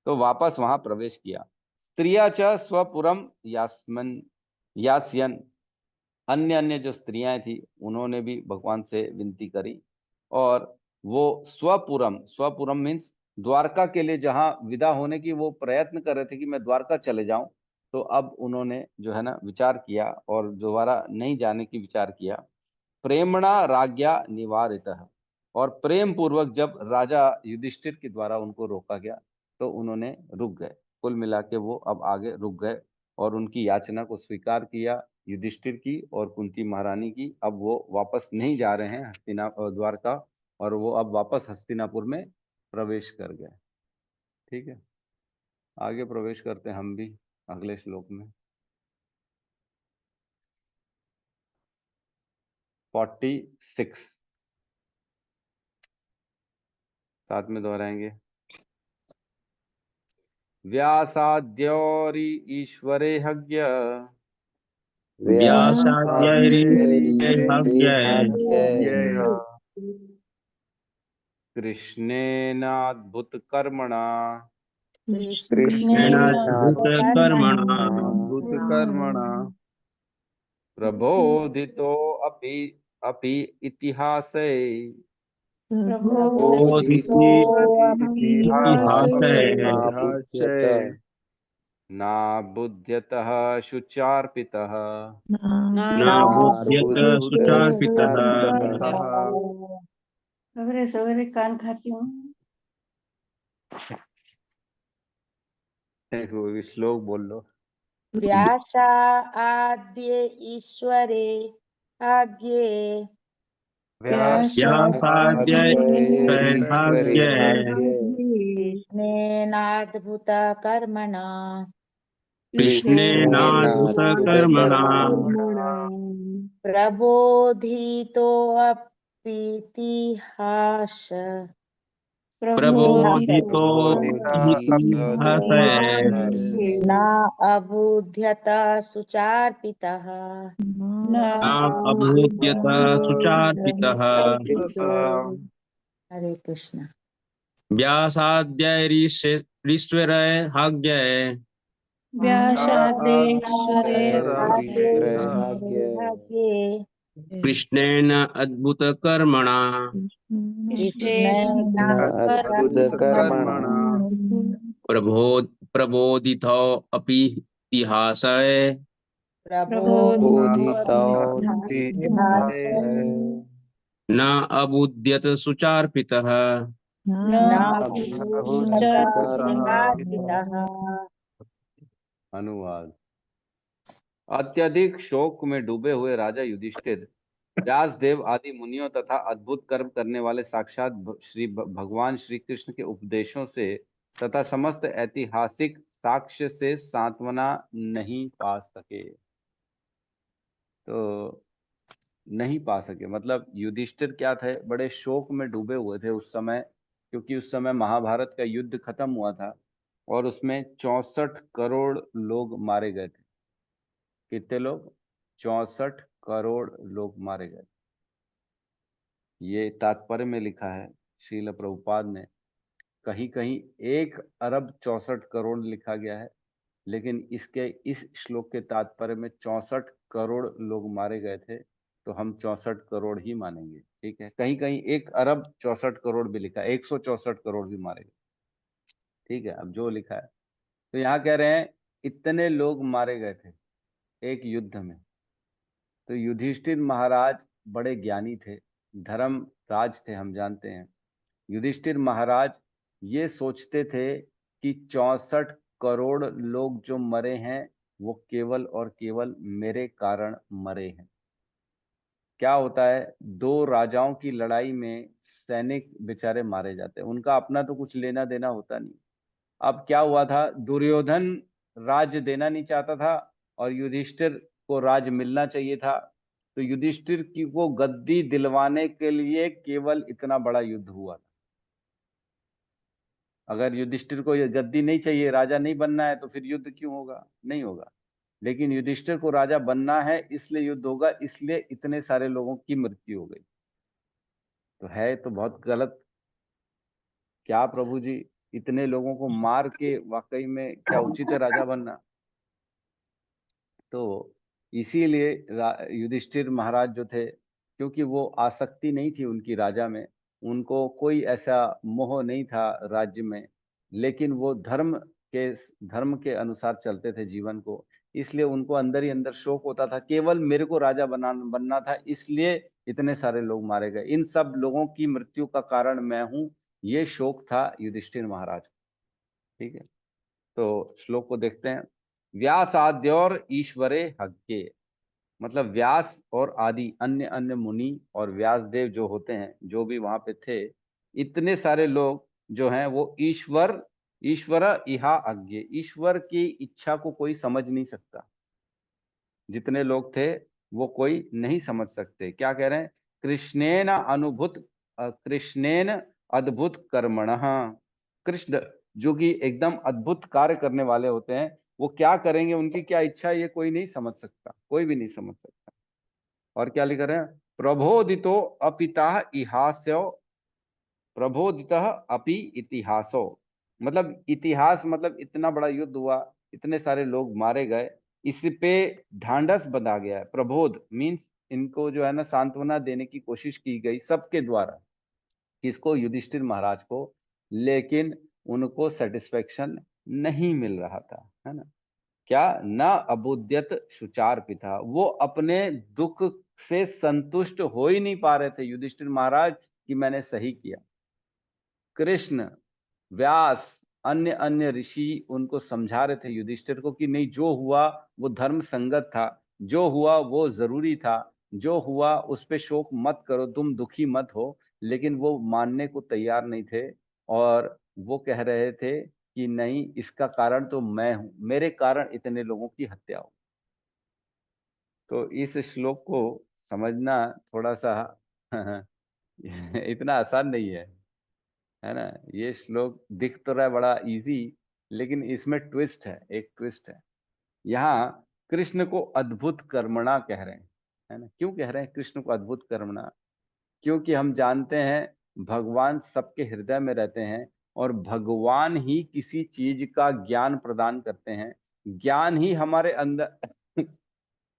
तो वापस वहां प्रवेश किया। स्त्रिया च स्वपुरम यास्मन यास्यन, अन्य अन्य जो स्त्रियां थी उन्होंने भी भगवान से विनती करी, और वो स्वपुरम, स्वपुरम मीन्स द्वारका के लिए जहां विदा होने की वो प्रयत्न कर रहे थे कि मैं द्वारका चले जाऊं, तो अब उन्होंने जो है ना विचार किया और दोबारा नहीं जाने की विचार किया। प्रेमणा राज्ञा निवारितः, और प्रेम पूर्वक जब राजा युधिष्ठिर के द्वारा उनको रोका गया तो उन्होंने रुक गए। कुल मिला के वो अब आगे रुक गए और उनकी याचना को स्वीकार किया युधिष्ठिर की और कुंती महारानी की। अब वो वापस नहीं जा रहे हैं द्वारका, और वो अब वापस हस्तिनापुर में प्रवेश कर गए। ठीक है, आगे प्रवेश करते हैं हम भी अगले श्लोक में। 46 साथ में दोहराएंगे। व्यासाद्योरी ईश्वरे हज्ञ व्यासाद्यैर्हव्यै कृष्णेनाद्भुतकर्मणा कृष्णेनाद्भुतकर्मणा अद्भुतकर्मणा प्रबोधितो अपि अपि इतिहासे बोधिति इतिहासे नाबुध्यत नाबुध्यतः शुचार्पितः न बुध्यत सुचार्पितः सवेरे सवेरे कान खाती हूँ। एक वो श्लोक बोल लो। व्यासा आद्य ईश्वरे आज्ञे व्यासाद्यैर्हव्यै कृष्णेनाद्भुत कर्मणा कृष्णेनाद्भुतकर्मणा प्रबोधितोऽपीतिहास प्रबोधितो इतिहासे न अबुध्यत सुचार्पितः न अभूद्यत सुचार्पितः हरे कृष्ण। व्यासाद्यैरीश्वरै व्यासादेश्वरे कृष्णेन अद्भुतकर्मणा कर्मणा प्रबोधितो अपि इतिहासे न अबुध्यत सुचार्पितः अनुवाद। अत्यधिक शोक में डूबे हुए राजा युधिष्ठिर व्यासदेव आदि मुनियों तथा अद्भुत कर्म करने वाले साक्षात भगवान श्री कृष्ण के उपदेशों से तथा समस्त ऐतिहासिक साक्ष्य से सांत्वना नहीं पा सके। तो नहीं पा सके मतलब युधिष्ठिर क्या थे, बड़े शोक में डूबे हुए थे उस समय, क्योंकि उस समय महाभारत का युद्ध खत्म हुआ था और उसमें 64 करोड़ लोग मारे गए थे। कितने लोग? 64 करोड़ लोग मारे गए। ये तात्पर्य में लिखा है श्रील प्रभुपाद ने। कहीं कहीं 1 अरब 64 करोड़ लिखा गया है, लेकिन इसके इस श्लोक के तात्पर्य में 64 करोड़ लोग मारे गए थे, तो हम 64 करोड़ ही मानेंगे। ठीक है, कहीं कहीं 1 अरब 64 करोड़ भी लिखा है, 164 करोड़ भी मारे गए। ठीक है, अब जो लिखा है तो यहाँ कह रहे हैं इतने लोग मारे गए थे एक युद्ध में। तो युधिष्ठिर महाराज बड़े ज्ञानी थे, धर्म राज थे, हम जानते हैं। युधिष्ठिर महाराज ये सोचते थे कि 64 करोड़ लोग जो मरे हैं वो केवल और केवल मेरे कारण मरे हैं। क्या होता है, 2 राजाओं की लड़ाई में सैनिक बेचारे मारे जाते हैं, उनका अपना तो कुछ लेना देना होता नहीं। अब क्या हुआ था, दुर्योधन राज देना नहीं चाहता था और युधिष्ठिर को राज मिलना चाहिए था। तो युधिष्ठिर की को गद्दी दिलवाने के लिए केवल इतना बड़ा युद्ध हुआ था। अगर युधिष्ठिर को ये गद्दी नहीं चाहिए, राजा नहीं बनना है, तो फिर युद्ध क्यों होगा? नहीं होगा। लेकिन युधिष्ठिर को राजा बनना है इसलिए युद्ध होगा, इसलिए इतने सारे लोगों की मृत्यु हो गई। तो है तो बहुत गलत। क्या प्रभु जी, इतने लोगों को मार के वाकई में क्या उचित है राजा बनना? तो इसीलिए युधिष्ठिर महाराज जो थे, क्योंकि वो आसक्ति नहीं थी उनकी राजा में, उनको कोई ऐसा मोह नहीं था राज्य में, लेकिन वो धर्म के अनुसार चलते थे जीवन को, इसलिए उनको अंदर ही अंदर शौक होता था, केवल मेरे को राजा बनना था, इसलिए इतने सारे लोग मारे गए, इन सब लोगों की मृत्यु का कारण मैं हूं, ये शौक था युधिष्ठिर महाराज। ठीक है, तो श्लोक को देखते हैं। व्यास आद्य और ईश्वरे हज्ञे, मतलब व्यास और आदि अन्य अन्य मुनि और व्यासदेव जो होते हैं, जो भी वहां पे थे, इतने सारे लोग जो हैं वो ईश्वर इहा अज्ञे, ईश्वर की इच्छा को कोई समझ नहीं सकता। जितने लोग थे वो कोई नहीं समझ सकते। क्या कह रहे हैं? कृष्णेन अद्भुत कर्मणः, कृष्ण जो कि एकदम अद्भुत कार्य करने वाले होते हैं, वो क्या करेंगे, उनकी क्या इच्छा, ये कोई नहीं समझ सकता, कोई भी नहीं समझ सकता। और क्या लिख रहे हैं, प्रबोधितो अपिता इहास्यो, प्रबोधितः अपि इतिहासो, मतलब इतिहास मतलब इतना बड़ा युद्ध हुआ, इतने सारे लोग मारे गए, इस पे ढांढस बंधा गया है। प्रबोध मीन्स इनको जो है ना सांत्वना देने की कोशिश की गई सबके द्वारा, किसको, युधिष्ठिर महाराज को, लेकिन उनको सेटिस्फेक्शन नहीं मिल रहा था, है ना। क्या, न अबुद्यत शुचार पिता, वो अपने दुख से संतुष्ट हो ही नहीं पा रहे थे युधिष्ठिर महाराज कि मैंने सही किया। कृष्ण, व्यास, अन्य अन्य ऋषि उनको समझा रहे थे युधिष्ठिर को कि नहीं, जो हुआ वो धर्म संगत था, जो हुआ वो जरूरी था, जो हुआ उस पे शोक मत करो, तुम दुखी मत हो। लेकिन वो मानने को तैयार नहीं थे, और वो कह रहे थे कि नहीं, इसका कारण तो मैं हूं, मेरे कारण इतने लोगों की हत्या हो। तो इस श्लोक को समझना थोड़ा सा इतना आसान नहीं है ना। ये श्लोक दिख तो रहा है बड़ा इजी, लेकिन इसमें ट्विस्ट है, एक ट्विस्ट है। यहाँ कृष्ण को अद्भुत कर्मणा कह रहे हैं, है ना। क्यों कह रहे हैं कृष्ण को अद्भुत कर्मणा? क्योंकि हम जानते हैं भगवान सबके हृदय में रहते हैं, और भगवान ही किसी चीज का ज्ञान प्रदान करते हैं। ज्ञान ही हमारे अंदर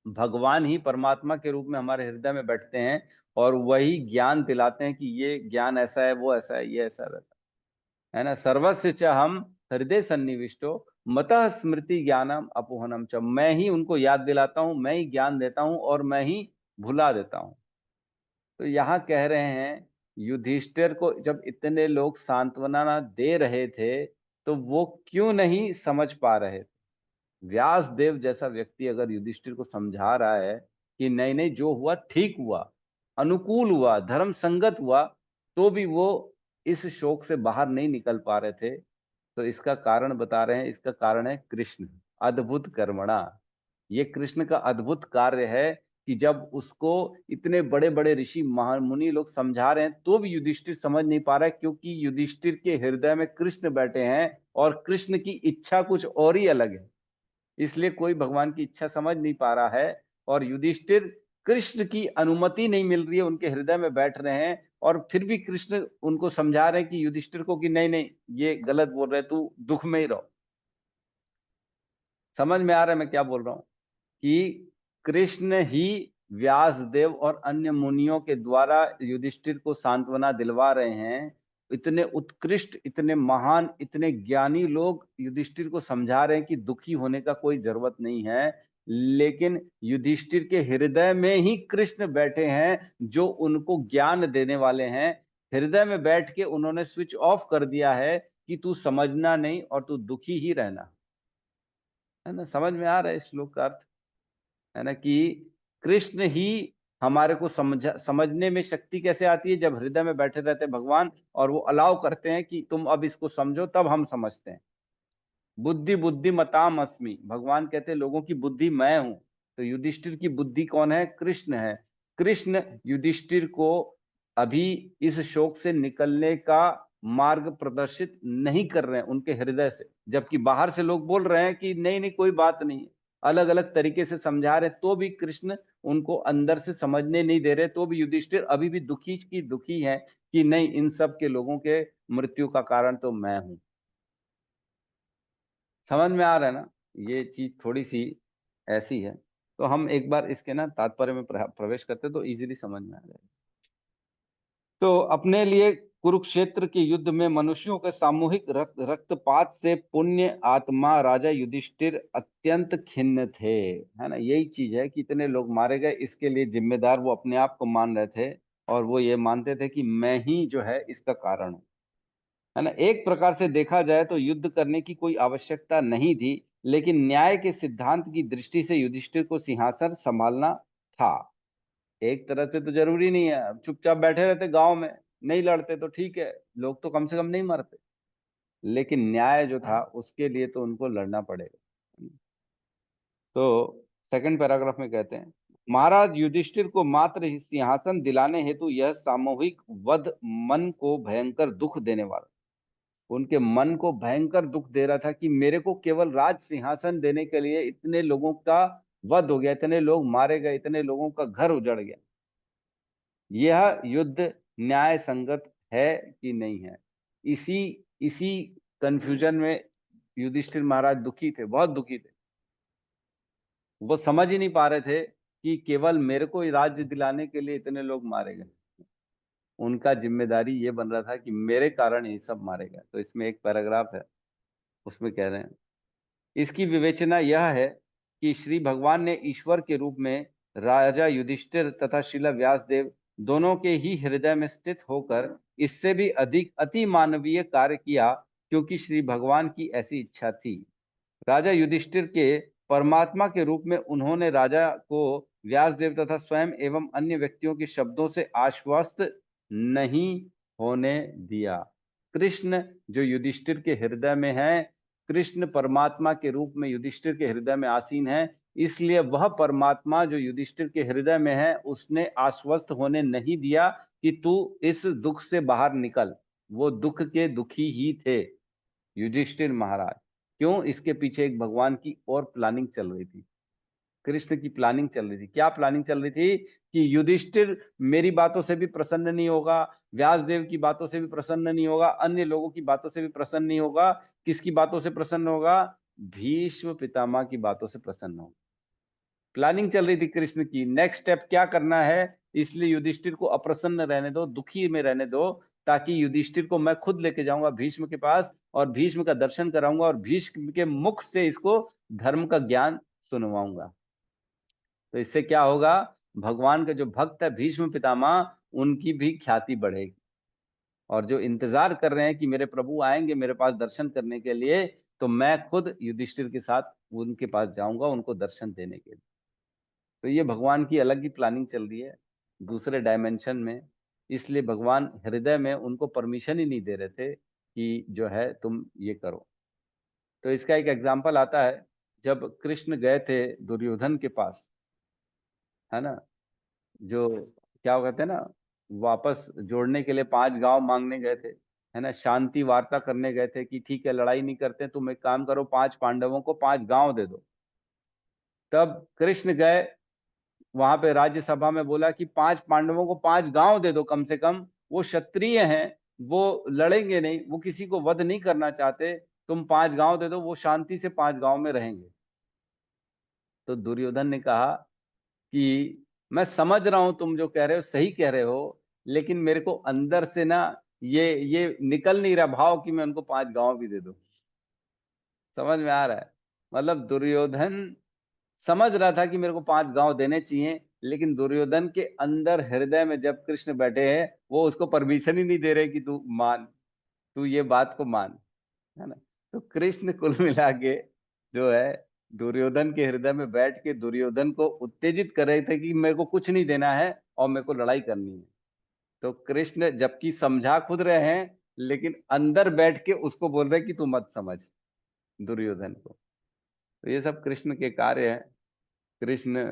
भगवान ही परमात्मा के रूप में हमारे हृदय में बैठते हैं, और वही ज्ञान दिलाते हैं कि ये ज्ञान ऐसा है, वो ऐसा है, ये ऐसा वैसा, है ना। सर्वस्य च हम हृदय सन्निविष्टो मतः स्मृति ज्ञानम अपोहनम च, मैं ही उनको याद दिलाता हूं, मैं ही ज्ञान देता हूं, और मैं ही भुला देता हूं। तो यहाँ कह रहे हैं युधिष्ठिर को जब इतने लोग सांत्वना दे रहे थे, तो वो क्यों नहीं समझ पा रहे थे। व्यास देव जैसा व्यक्ति अगर युधिष्ठिर को समझा रहा है कि नहीं नहीं, जो हुआ ठीक हुआ, अनुकूल हुआ, धर्म संगत हुआ, तो भी वो इस शोक से बाहर नहीं निकल पा रहे थे, तो इसका कारण बता रहे हैं। इसका कारण है कृष्ण, अद्भुत कर्मणा। ये कृष्ण का अद्भुत कार्य है कि जब उसको इतने बड़े बड़े ऋषि महामुनि लोग समझा रहे हैं, तो भी युधिष्ठिर समझ नहीं पा रहा है, क्योंकि युधिष्ठिर के हृदय में कृष्ण बैठे हैं, और कृष्ण की इच्छा कुछ और ही अलग है। इसलिए कोई भगवान की इच्छा समझ नहीं पा रहा है, और युधिष्ठिर कृष्ण की अनुमति नहीं मिल रही है, उनके हृदय में बैठ रहे हैं, और फिर भी कृष्ण उनको समझा रहे हैं कि युधिष्ठिर को कि नहीं नहीं, ये गलत बोल रहे, तू दुख में ही रहो। समझ में आ रहा है मैं क्या बोल रहा हूं, कि कृष्ण ही व्यासदेव और अन्य मुनियों के द्वारा युधिष्ठिर को सांत्वना दिलवा रहे हैं। इतने उत्कृष्ट, इतने महान, इतने ज्ञानी लोग युधिष्ठिर को समझा रहे हैं कि दुखी होने का कोई जरूरत नहीं है, लेकिन युधिष्ठिर के हृदय में ही कृष्ण बैठे हैं, जो उनको ज्ञान देने वाले हैं। हृदय में बैठ के उन्होंने स्विच ऑफ कर दिया है कि तू समझना नहीं, और तू दुखी ही रहना, है ना। समझ में आ रहा है इस श्लोक का अर्थ, है ना, कि कृष्ण ही हमारे को समझने में शक्ति कैसे आती है, जब हृदय में बैठे रहते हैं भगवान, और वो अलाउ करते हैं कि तुम अब इसको समझो, तब हम समझते हैं। बुद्धि बुद्धिमताम अस्मि, भगवान कहते हैं लोगों की बुद्धि मैं हूं। तो युधिष्ठिर की बुद्धि कौन है? कृष्ण है। कृष्ण युधिष्ठिर को अभी इस शोक से निकलने का मार्ग प्रदर्शित नहीं कर रहे हैं उनके हृदय से, जबकि बाहर से लोग बोल रहे हैं कि नहीं नहीं, कोई बात नहीं, अलग अलग तरीके से समझा रहे, तो भी कृष्ण उनको अंदर से समझने नहीं दे रहे। तो भी युधिष्ठिर अभी भी दुखी की दुखी है कि नहीं, इन सब के लोगों के मृत्यु का कारण तो मैं हूं। समझ में आ रहा है ना, ये चीज थोड़ी सी ऐसी है। तो हम एक बार इसके ना तात्पर्य में प्रवेश करते तो इजीली समझ में आ जाएगा। तो अपने लिए कुरुक्षेत्र के युद्ध में मनुष्यों के सामूहिक रक्तपात से पुण्य आत्मा राजा युधिष्ठिर अत्यंत खिन्न थे, है ना। यही चीज है कि इतने लोग मारे गए, इसके लिए जिम्मेदार वो अपने आप को मान रहे थे, और वो ये मानते थे कि मैं ही जो है इसका कारण हूं, है ना। एक प्रकार से देखा जाए तो युद्ध करने की कोई आवश्यकता नहीं थी, लेकिन न्याय के सिद्धांत की दृष्टि से युधिष्ठिर को सिंहासन संभालना था। एक तरह से तो जरूरी नहीं है, अब चुपचाप बैठे रहते गांव में, नहीं लड़ते तो ठीक है, लोग तो कम से कम नहीं मरते, लेकिन न्याय जो था उसके लिए तो उनको लड़ना पड़ेगा। तो सेकंड पैराग्राफ में कहते हैं, महाराज युधिष्ठिर को मात्र सिंहासन दिलाने हेतु यह सामूहिक वध मन को भयंकर दुख देने वाला। उनके मन को भयंकर दुख दे रहा था कि मेरे को केवल राज सिंहासन देने के लिए इतने लोगों का वध हो गया, इतने लोग मारे गए, इतने लोगों का घर उजड़ गया। यह युद्ध न्याय संगत है कि नहीं है? इसी इसी कंफ्यूजन में युधिष्ठिर महाराज दुखी थे, बहुत दुखी थे। वो समझ ही नहीं पा रहे थे कि केवल मेरे को राज्य दिलाने के लिए इतने लोग मारे गए। उनका जिम्मेदारी ये बन रहा था कि मेरे कारण ये सब मारे गए। तो इसमें एक पैराग्राफ है, उसमें कह रहे हैं, इसकी विवेचना यह है कि श्री भगवान ने ईश्वर के रूप में राजा युधिष्ठिर तथा श्रील व्यासदेव दोनों के ही हृदय में स्थित होकर इससे भी अधिक अति मानवीय कार्य किया, क्योंकि श्री भगवान की ऐसी इच्छा थी। राजा युधिष्ठिर के परमात्मा के रूप में उन्होंने राजा को व्यासदेव तथा स्वयं एवं अन्य व्यक्तियों के शब्दों से आश्वस्त नहीं होने दिया। कृष्ण जो युधिष्ठिर के हृदय में है, कृष्ण परमात्मा के रूप में युधिष्ठिर के हृदय में आसीन है, इसलिए वह परमात्मा जो युधिष्ठिर के हृदय में है उसने आश्वस्त होने नहीं दिया कि तू इस दुख से बाहर निकल। वो दुख के दुखी ही थे युधिष्ठिर महाराज। क्यों? इसके पीछे एक भगवान की और प्लानिंग चल रही थी, कृष्ण की प्लानिंग चल रही थी। क्या प्लानिंग चल रही थी? कि युधिष्ठिर मेरी बातों से भी प्रसन्न नहीं होगा, व्यासदेव की बातों से भी प्रसन्न नहीं होगा, अन्य लोगों की बातों से भी प्रसन्न नहीं होगा। किसकी बातों से प्रसन्न होगा? भीष्म पितामह की बातों से प्रसन्न होगा। प्लानिंग चल रही थी कृष्ण की, नेक्स्ट स्टेप क्या करना है, इसलिए युधिष्ठिर को अप्रसन्न रहने दो, दुखी में रहने दो, ताकि युधिष्ठिर को मैं खुद लेके जाऊंगा भीष्म के पास और भीष्म का दर्शन कराऊंगा और भीष्म के मुख से इसको धर्म का ज्ञान सुनवाऊंगा। तो इससे क्या होगा? भगवान के जो भक्त है भीष्म पितामह, उनकी भी ख्याति बढ़ेगी। और जो इंतजार कर रहे हैं कि मेरे प्रभु आएंगे मेरे पास दर्शन करने के लिए, तो मैं खुद युधिष्ठिर के साथ उनके पास जाऊंगा उनको दर्शन देने के लिए। तो ये भगवान की अलग ही प्लानिंग चल रही है दूसरे डायमेंशन में। इसलिए भगवान हृदय में उनको परमिशन ही नहीं दे रहे थे कि जो है तुम ये करो। तो इसका एक एग्जाम्पल आता है, जब कृष्ण गए थे दुर्योधन के पास, है ना, जो क्या कहते हैं ना, वापस जोड़ने के लिए 5 गांव मांगने गए थे, है ना, शांति वार्ता करने गए थे कि ठीक है लड़ाई नहीं करते, तुम एक काम करो 5 पांडवों को 5 गांव दे दो। तब कृष्ण गए वहां पे राज्यसभा में, बोला कि 5 पांडवों को 5 गांव दे दो कम से कम, वो क्षत्रिय हैं, वो लड़ेंगे नहीं, वो किसी को वध नहीं करना चाहते, तुम 5 गांव दे दो, वो शांति से 5 गांव में रहेंगे। तो दुर्योधन ने कहा कि मैं समझ रहा हूं तुम जो कह रहे हो सही कह रहे हो, लेकिन मेरे को अंदर से ना ये निकल नहीं रहा भाव कि मैं उनको 5 गांव भी दे दूं। समझ में आ रहा है? मतलब दुर्योधन समझ रहा था कि मेरे को 5 गांव देने चाहिए, लेकिन दुर्योधन के अंदर हृदय में जब कृष्ण बैठे हैं, वो उसको परमिशन ही नहीं दे रहे कि तू मान, तू ये बात को मान, है ना। तो कृष्ण कुल मिला के जो है दुर्योधन के हृदय में बैठ के दुर्योधन को उत्तेजित कर रहे थे कि मेरे को कुछ नहीं देना है और मेरे को लड़ाई करनी है। तो कृष्ण जबकि समझा खुद रहे हैं, लेकिन अंदर बैठ के उसको बोल रहे कि तू मत समझ दुर्योधन को। तो ये सब कृष्ण के कार्य है। कृष्ण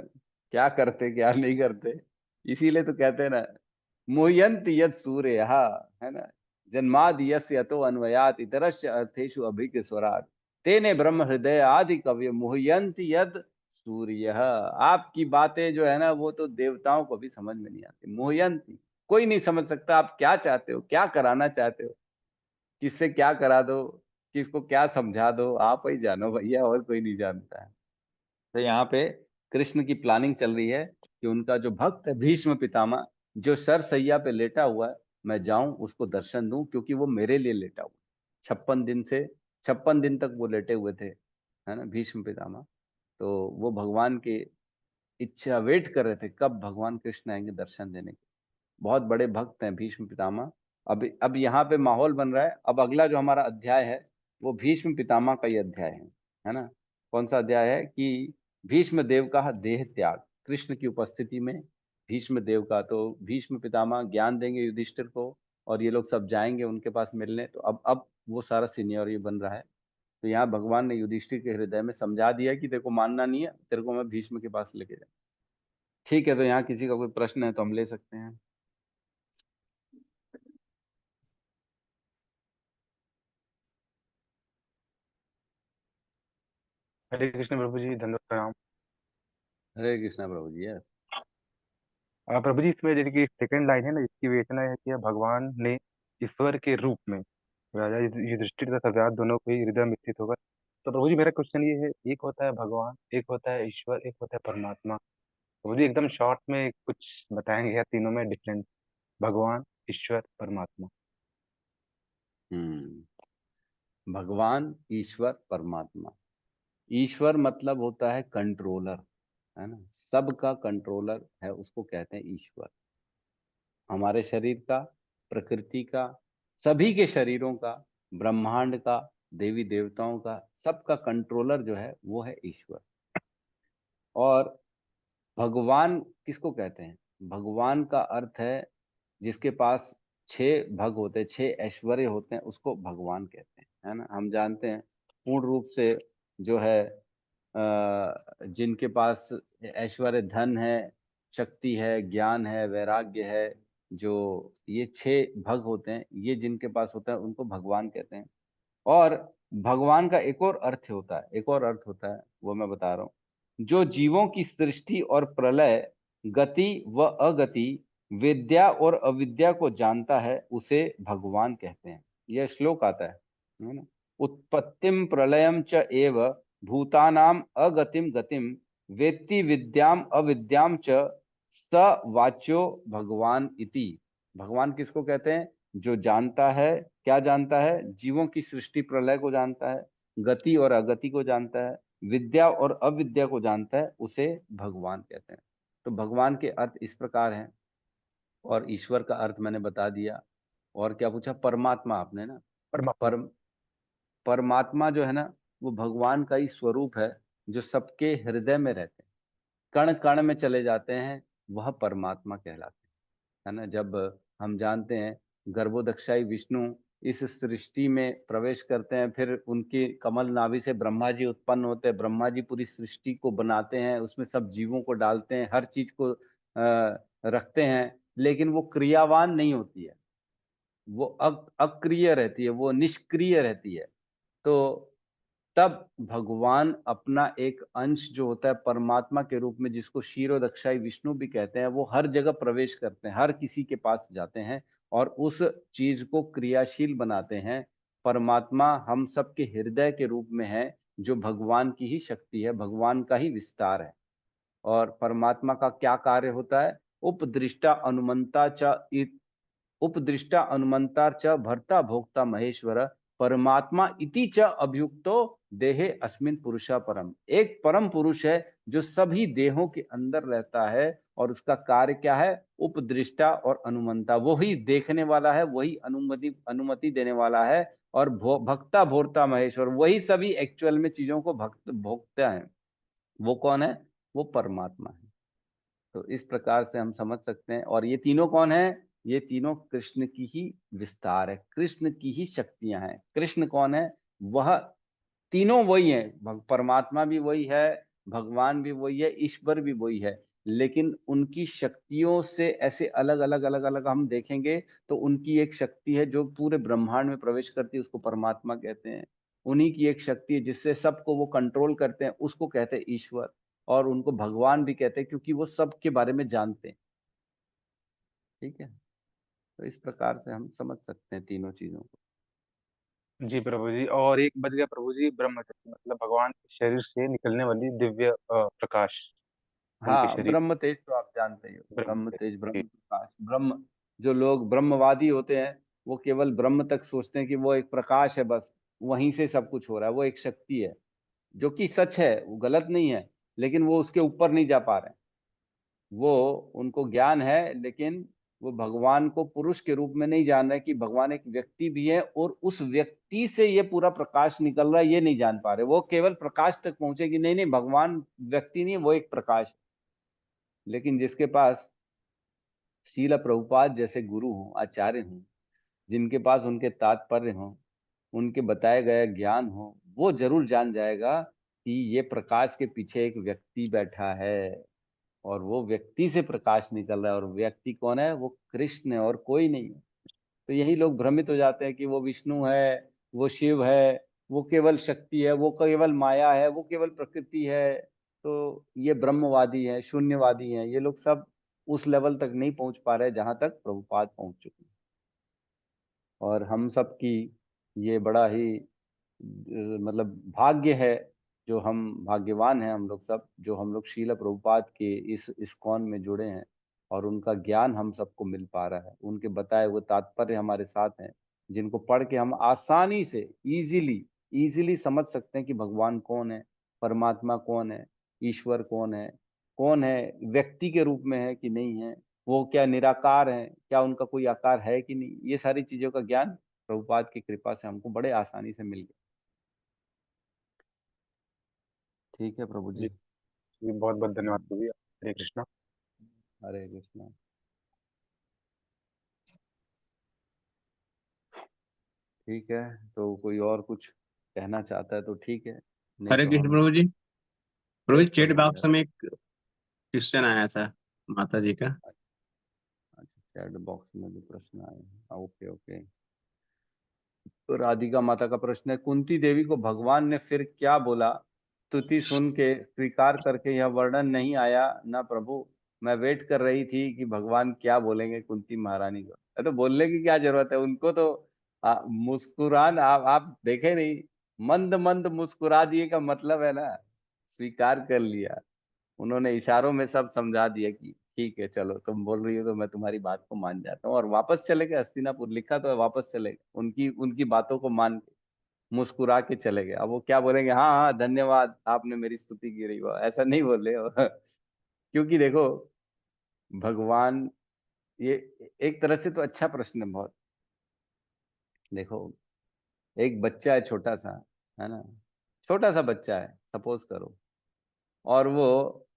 क्या करते क्या नहीं करते, इसीलिए तो कहते हैं ना, मुह्यंत यद सूर्य, है ना, जन्माद यस्य यतो अन्वयात इतरस्य अर्थेषु अभिज्ञ स्वराट तेने ब्रह्म हृदय आदि कवि मुह्यंत यद सूर्य। आपकी बातें जो है ना वो तो देवताओं को भी समझ में नहीं आती। मुह्यंती, कोई नहीं समझ सकता आप क्या चाहते हो, क्या कराना चाहते हो, किससे क्या करा दो, किसको क्या समझा दो, आप ही जानो भैया, और कोई नहीं जानता है। तो यहाँ पे कृष्ण की प्लानिंग चल रही है कि उनका जो भक्त है भीष्म पितामह, जो सरसैया पे लेटा हुआ है, मैं जाऊं उसको दर्शन दूं, क्योंकि वो मेरे लिए लेटा हुआ 56 दिन तक वो लेटे हुए थे, है ना, भीष्म पितामह। तो वो भगवान के इच्छा वेट कर रहे थे कब भगवान कृष्ण आएंगे दर्शन देने के। बहुत बड़े भक्त हैं भीष्म पितामह। अब यहाँ पे माहौल बन रहा है। अब अगला जो हमारा अध्याय है वो भीष्म पितामह का ही अध्याय है ना। कौन सा अध्याय है? कि भीष्म देव का देह त्याग, कृष्ण की उपस्थिति में भीष्म देव का। तो भीष्म पितामह ज्ञान देंगे युधिष्ठिर को और ये लोग सब जाएंगे उनके पास मिलने। तो अब वो सारा सीनियर ये बन रहा है। तो यहाँ भगवान ने युधिष्ठिर के हृदय में समझा दिया कि तेरे को मानना नहीं है, तेरे को मैं भीष्म के पास लेके जा। ठीक है, तो यहाँ किसी का कोई प्रश्न है तो हम ले सकते हैं। हरे कृष्ण प्रभु जी, धन्यवाद प्रणाम। हरे कृष्णा प्रभु जी। yes। प्रभु जी, इसमें जैसे कि सेकंड लाइन है ना, इसकी विवेचना है कि भगवान ने ईश्वर के रूप में राजा युधिष्ठिर तथा व्यास दोनों को ही हृदय में स्थित होकर। तो प्रभु जी, मेरा क्वेश्चन ये है, एक होता है भगवान, एक होता है ईश्वर, एक होता है परमात्मा। प्रभु जी, एकदम शॉर्ट में कुछ बताएंगे या तीनों में डिफरेंस, भगवान, ईश्वर, परमात्मा। भगवान, ईश्वर, परमात्मा। ईश्वर मतलब होता है कंट्रोलर, है ना, सबका कंट्रोलर है, उसको कहते हैं ईश्वर। हमारे शरीर का, प्रकृति का, सभी के शरीरों का, ब्रह्मांड का, देवी देवताओं का, सबका कंट्रोलर जो है वो है ईश्वर। और भगवान किसको कहते हैं? भगवान का अर्थ है जिसके पास 6 भग होते हैं, 6 ऐश्वर्य होते हैं, उसको भगवान कहते हैं, है ना। हम जानते हैं पूर्ण रूप से जो है जिनके पास ऐश्वर्य, धन है, शक्ति है, ज्ञान है, वैराग्य है, जो ये 6 भग होते हैं, ये जिनके पास होता है उनको भगवान कहते हैं। और भगवान का एक और अर्थ होता है, एक और अर्थ होता है, वो मैं बता रहा हूँ। जो जीवों की सृष्टि और प्रलय, गति व अगति, विद्या और अविद्या को जानता है, उसे भगवान कहते हैं। यह श्लोक आता है ना। उत्पत्तिम प्रलयम च एव भूतानाम अगतिम गतिम वेत्ति विद्याम अविद्याम च स वाच्यो भगवान इति। भगवान किसको कहते हैं? जो जानता है, क्या जानता है? जीवों की सृष्टि प्रलय को जानता है, गति और अगति को जानता है, विद्या और अविद्या को जानता है, उसे भगवान कहते हैं। तो भगवान के अर्थ इस प्रकार हैं। और ईश्वर का अर्थ मैंने बता दिया। और क्या पूछा? परमात्मा आपने ना। परमात्मा। परमात्मा जो है ना, वो भगवान का ही स्वरूप है, जो सबके हृदय में रहते हैं, कण कण में चले जाते हैं, वह परमात्मा कहलाते हैं, है ना। जब हम जानते हैं गर्भोदक्षाई विष्णु इस सृष्टि में प्रवेश करते हैं, फिर उनकी कमल नाभि से ब्रह्मा जी उत्पन्न होते हैं, ब्रह्मा जी पूरी सृष्टि को बनाते हैं, उसमें सब जीवों को डालते हैं, हर चीज को रखते हैं, लेकिन वो क्रियावान नहीं होती है, वो अक्रिय रहती है, वो निष्क्रिय रहती है। तो तब भगवान अपना एक अंश जो होता है परमात्मा के रूप में, जिसको क्षीरोदक्षाई विष्णु भी कहते हैं, वो हर जगह प्रवेश करते हैं, हर किसी के पास जाते हैं और उस चीज को क्रियाशील बनाते हैं। परमात्मा हम सबके हृदय के रूप में है, जो भगवान की ही शक्ति है, भगवान का ही विस्तार है। और परमात्मा का क्या कार्य होता है? उपदृष्टा अनुमंता च उपदृष्टा अनुमंता च भर्ता भोक्ता महेश्वर परमात्मा इति च अभियुक्तो देहे अस्मिन पुरुषा परम। एक परम पुरुष है जो सभी देहों के अंदर रहता है, और उसका कार्य क्या है? उपदृष्टा और अनुमंता। वही देखने वाला है, वही अनुमति देने वाला है, और भक्ता भोक्ता महेश्वर, वही सभी एक्चुअल में चीजों को भोगता है। वो कौन है? वो परमात्मा है। तो इस प्रकार से हम समझ सकते हैं। और ये तीनों कौन है? ये तीनों कृष्ण की ही विस्तार है, कृष्ण की ही शक्तियां हैं। कृष्ण कौन है? वह तीनों वही है, परमात्मा भी वही है, भगवान भी वही है, ईश्वर भी वही है, लेकिन उनकी शक्तियों से ऐसे अलग अलग अलग अलग हम देखेंगे तो उनकी एक शक्ति है जो पूरे ब्रह्मांड में प्रवेश करती है, उसको परमात्मा कहते हैं। उन्हीं की एक शक्ति है जिससे सबको वो कंट्रोल करते हैं, उसको कहते हैं ईश्वर। और उनको भगवान भी कहते हैं क्योंकि वो सबके बारे में जानते हैं। ठीक है, तो इस प्रकार से हम समझ सकते हैं तीनों चीजों को। जी प्रभु जी, और एक बच गया प्रभु जी, ब्रह्मज्योति, मतलब भगवान के शरीर से निकलने वाली दिव्य प्रकाश, उनके हाँ, शरीर। ब्रह्म तेज तो आप जानते ही हो, ब्रह्म ब्रह्म से। तेज, जी। ब्रह्म प्रकाश, ब्रह्म। जो लोग ब्रह्मवादी होते हैं वो केवल ब्रह्म तक सोचते हैं कि वो एक प्रकाश है, बस वहीं से सब कुछ हो रहा है, वो एक शक्ति है, जो कि सच है, वो गलत नहीं है, लेकिन वो उसके ऊपर नहीं जा पा रहे हैं। वो उनको ज्ञान है, लेकिन वो भगवान को पुरुष के रूप में नहीं जान रहे कि भगवान एक व्यक्ति भी है और उस व्यक्ति से ये पूरा प्रकाश निकल रहा है, ये नहीं जान पा रहे। वो केवल प्रकाश तक पहुंचे कि नहीं नहीं, भगवान व्यक्ति नहीं, वो एक प्रकाश है। लेकिन जिसके पास शील प्रभुपाद जैसे गुरु हों, आचार्य हों, जिनके पास उनके तात्पर्य हों, उनके बताए गए ज्ञान हो, वो जरूर जान जाएगा कि ये प्रकाश के पीछे एक व्यक्ति बैठा है, और वो व्यक्ति से प्रकाश निकल रहा है, और व्यक्ति कौन है? वो कृष्ण है और कोई नहीं है। तो यही लोग भ्रमित हो जाते हैं कि वो विष्णु है, वो शिव है, वो केवल शक्ति है, वो केवल माया है, वो केवल प्रकृति है, तो ये ब्रह्मवादी है, शून्यवादी है, ये लोग सब उस लेवल तक नहीं पहुंच पा रहे जहां तक प्रभुपाद पहुंच चुके हैं। और हम सब की ये बड़ा ही मतलब भाग्य है, जो हम भाग्यवान हैं हम लोग सब, जो हम लोग शील प्रभुपाद के इस इस्कॉन में जुड़े हैं और उनका ज्ञान हम सबको मिल पा रहा है, उनके बताए हुए तात्पर्य हमारे साथ हैं, जिनको पढ़ के हम आसानी से इजीली समझ सकते हैं कि भगवान कौन है, परमात्मा कौन है, ईश्वर कौन है, व्यक्ति के रूप में है कि नहीं है, वो क्या निराकार है, क्या उनका कोई आकार है कि नहीं, ये सारी चीजों का ज्ञान प्रभुपाद की कृपा से हमको बड़े आसानी से मिल गया। ठीक है प्रभु जी। जी बहुत बहुत धन्यवाद प्रभु जी। हरे कृष्णा। हरे कृष्णा। ठीक है, तो कोई और कुछ कहना चाहता है तो ठीक है, नहीं हरे तो कृष्ण हम प्रभु जी। प्रभु जी यस चैट प्रभु जी। बॉक्स में एक क्वेश्चन आया था माता जी का। अच्छा, चैट बॉक्स में भी प्रश्न आए हैं, ओके ओके। तो राधिका माता का प्रश्न है, कुंती देवी को भगवान ने फिर क्या बोला? स्तुति सुन के स्वीकार करके यह वर्णन नहीं आया ना प्रभु। मैं वेट कर रही थी कि भगवान क्या बोलेंगे कुंती महारानी को। तो बोलने की क्या जरूरत है, उनको तो मुस्कुरान आप देखे नहीं, मंद मंद मुस्कुरा दिए का मतलब है ना स्वीकार कर लिया। उन्होंने इशारों में सब समझा दिया कि ठीक है चलो तुम बोल रही हो तो मैं तुम्हारी बात को मान जाता हूँ, और वापस चले गए हस्तिनापुर। लिखा तो है वापस चले गए, उनकी उनकी बातों को मान के मुस्कुरा के चले गए। अब वो क्या बोलेंगे, हाँ हाँ धन्यवाद आपने मेरी स्तुति की रही, वो ऐसा नहीं बोले क्योंकि देखो भगवान, ये एक तरह से तो अच्छा प्रश्न है बहुत। देखो एक बच्चा है छोटा सा, है ना, छोटा सा बच्चा है सपोज करो, और वो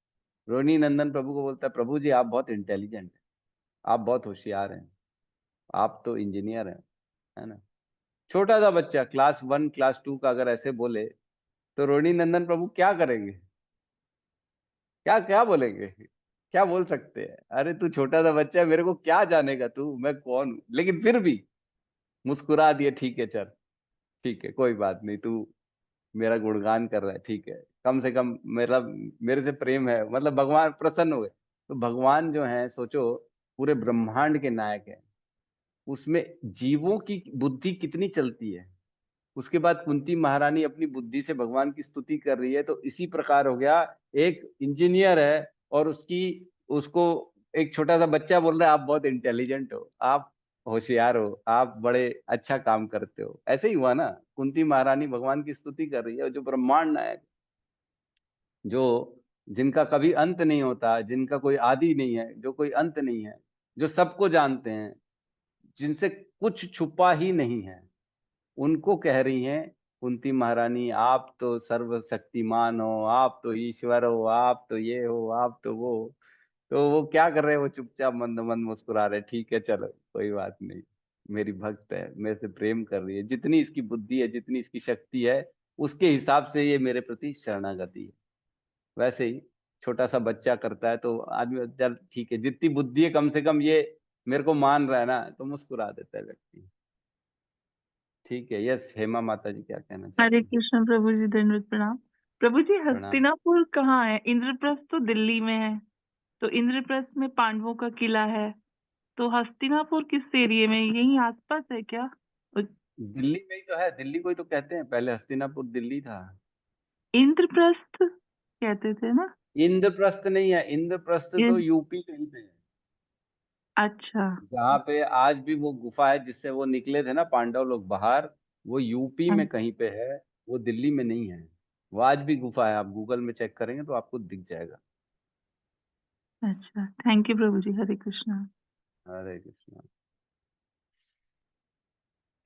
रोनी नंदन प्रभु को बोलता है, प्रभु जी आप बहुत इंटेलिजेंट हैं, आप बहुत होशियार हैं, आप तो इंजीनियर हैं, है ना। छोटा सा बच्चा क्लास 1 क्लास 2 का अगर ऐसे बोले तो रोनी नंदन प्रभु क्या करेंगे, क्या क्या बोलेंगे, क्या बोल सकते हैं? अरे तू छोटा सा बच्चा है, मेरे को क्या जानेगा तू मैं कौन हूं, लेकिन फिर भी मुस्कुरा दिए, ठीक है चल, ठीक है कोई बात नहीं, तू मेरा गुणगान कर रहा है, ठीक है, कम से कम मेरा मेरे से प्रेम है, मतलब भगवान प्रसन्न हुए। तो भगवान जो है सोचो पूरे ब्रह्मांड के नायक है, उसमें जीवों की बुद्धि कितनी चलती है। उसके बाद कुंती महारानी अपनी बुद्धि से भगवान की स्तुति कर रही है, तो इसी प्रकार हो गया, एक इंजीनियर है और उसकी उसको एक छोटा सा बच्चा बोल रहा है आप बहुत इंटेलिजेंट हो, आप होशियार हो, आप बड़े अच्छा काम करते हो। ऐसे ही हुआ ना, कुंती महारानी भगवान की स्तुति कर रही है, जो ब्रह्मांड नायक, जो जिनका कभी अंत नहीं होता, जिनका कोई आदि नहीं है, जो कोई अंत नहीं है, जो सबको जानते हैं, जिनसे कुछ छुपा ही नहीं है, उनको कह रही हैं कुंती महारानी आप तो सर्वशक्तिमान हो, आप तो ईश्वर हो, आप तो ये हो, आप तो वो। तो वो क्या कर रहे हैं, वो चुपचाप मंद मंद मुस्कुरा रहे, ठीक है चलो कोई बात नहीं, मेरी भक्त है, मेरे से प्रेम कर रही है, जितनी इसकी बुद्धि है, जितनी इसकी शक्ति है, उसके हिसाब से ये मेरे प्रति शरणागति है। वैसे ही छोटा सा बच्चा करता है तो आदमी चल ठीक है, जितनी बुद्धि है कम से कम ये मेरे को मान रहा है ना, तो मुस्कुरा देता है व्यक्ति। ठीक है, यस हेमा माता जी क्या कहना हरे चाहती हैं? कृष्ण प्रभु जी, दंडवत प्रणाम। प्रभु जी प्रणाम। हस्तिनापुर कहाँ है? इंद्रप्रस्थ तो दिल्ली में है, तो इंद्रप्रस्थ में पांडवों का किला है, तो हस्तिनापुर किस एरिया में, यहीं आसपास है क्या? दिल्ली में ही तो है, दिल्ली को ही तो कहते हैं, पहले हस्तिनापुर दिल्ली था। इंद्रप्रस्थ कहते थे ना? इंद्रप्रस्थ नहीं है, इंद्रप्रस्थ तो इन- यूपी कहीं पे है, अच्छा जहाँ पे आज भी वो गुफा है जिससे वो निकले थे ना पांडव लोग बाहर, वो यूपी में कहीं पे है, वो दिल्ली में नहीं है। वो आज भी गुफा है, आप गूगल में चेक करेंगे तो आपको दिख जाएगा। अच्छा, थैंक यू प्रभु जी, हरे कृष्णा। हरे कृष्णा।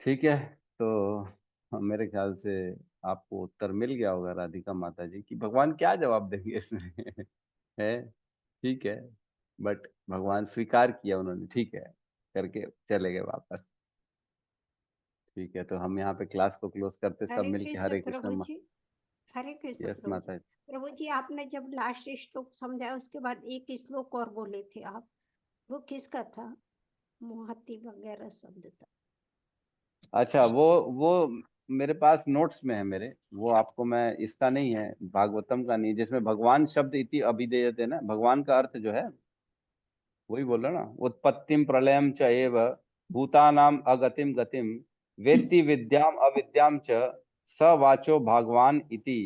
ठीक है, तो मेरे ख्याल से आपको उत्तर मिल गया होगा राधिका माता जी कि भगवान क्या जवाब देंगे इसमें है, ठीक है, बट भगवान स्वीकार किया उन्होंने, ठीक है करके चले गए वापस। ठीक है, तो हम यहाँ पे क्लास को क्लोज करते सब हरे मिलके, कृष्ण हरे प्रभु कृष्ण। जी। हरे कृष्ण यस प्रभु जी। माता जी। प्रभु जी आपने जब लास्ट श्लोक समझाया उसके बाद एक श्लोक और बोले थे आप, वो किसका था? मोहती वगैरह शब्द था। अच्छा वो मेरे पास नोट्स में है मेरे, वो आपको मैं, इसका नहीं है, भागवतम का नहीं, जिसमें भगवान शब्द इति अभिधेयते ना, भगवान का अर्थ जो है वही बोल रहा ना, उत्पत्तिम प्रलयम च एव भूतानाम अगतिम गतिम वेत्ति विद्याम अविद्याम च स वाचो भगवान इति।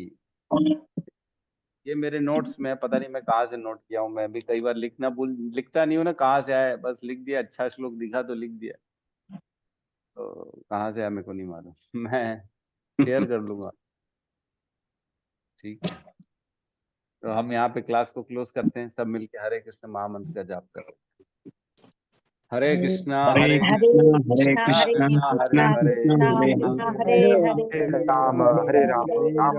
ये मेरे नोट्स में, पता नहीं मैं कहाँ से नोट किया हूँ, मैं भी कई बार लिखता नहीं हूँ ना, कहाँ से आया, बस लिख दिया, अच्छा श्लोक दिखा तो लिख दिया, तो कहाँ से आया मेरे को नहीं मालूम, मैं शेयर कर लूंगा। ठीक है, तो हम यहाँ पे क्लास को क्लोज करते हैं, सब मिलके हरे कृष्ण महामंत्र का जाप करें। हरे कृष्णा हरे कृष्णा कृष्णा कृष्णा हरे हरे हरे राम हरे राम राम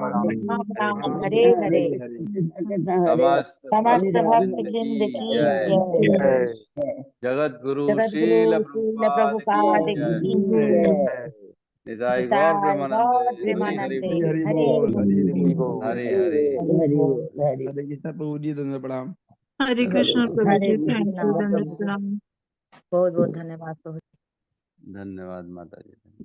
राम हरे हरे समस्त समस्त भक्त भक्त वृंद की की जय, जय। जगत गुरु जगत शील गुरु शील प्रभुपाद प्रभुपाद की की जय, जय। निताई निताई गौर गौर प्रेमानंदे, हरि प्रेमानंदे, हरि हरि बोल, बोल, हरि हरि। हरे कृष्ण प्रभु जी, धन्यवाद, प्रणाम। हरे कृष्ण प्रभु हरे जी, थैंक यू, कृष्णा। धन्यवाद। बहुत बहुत धन्यवाद प्रभु। धन्यवाद माता जी।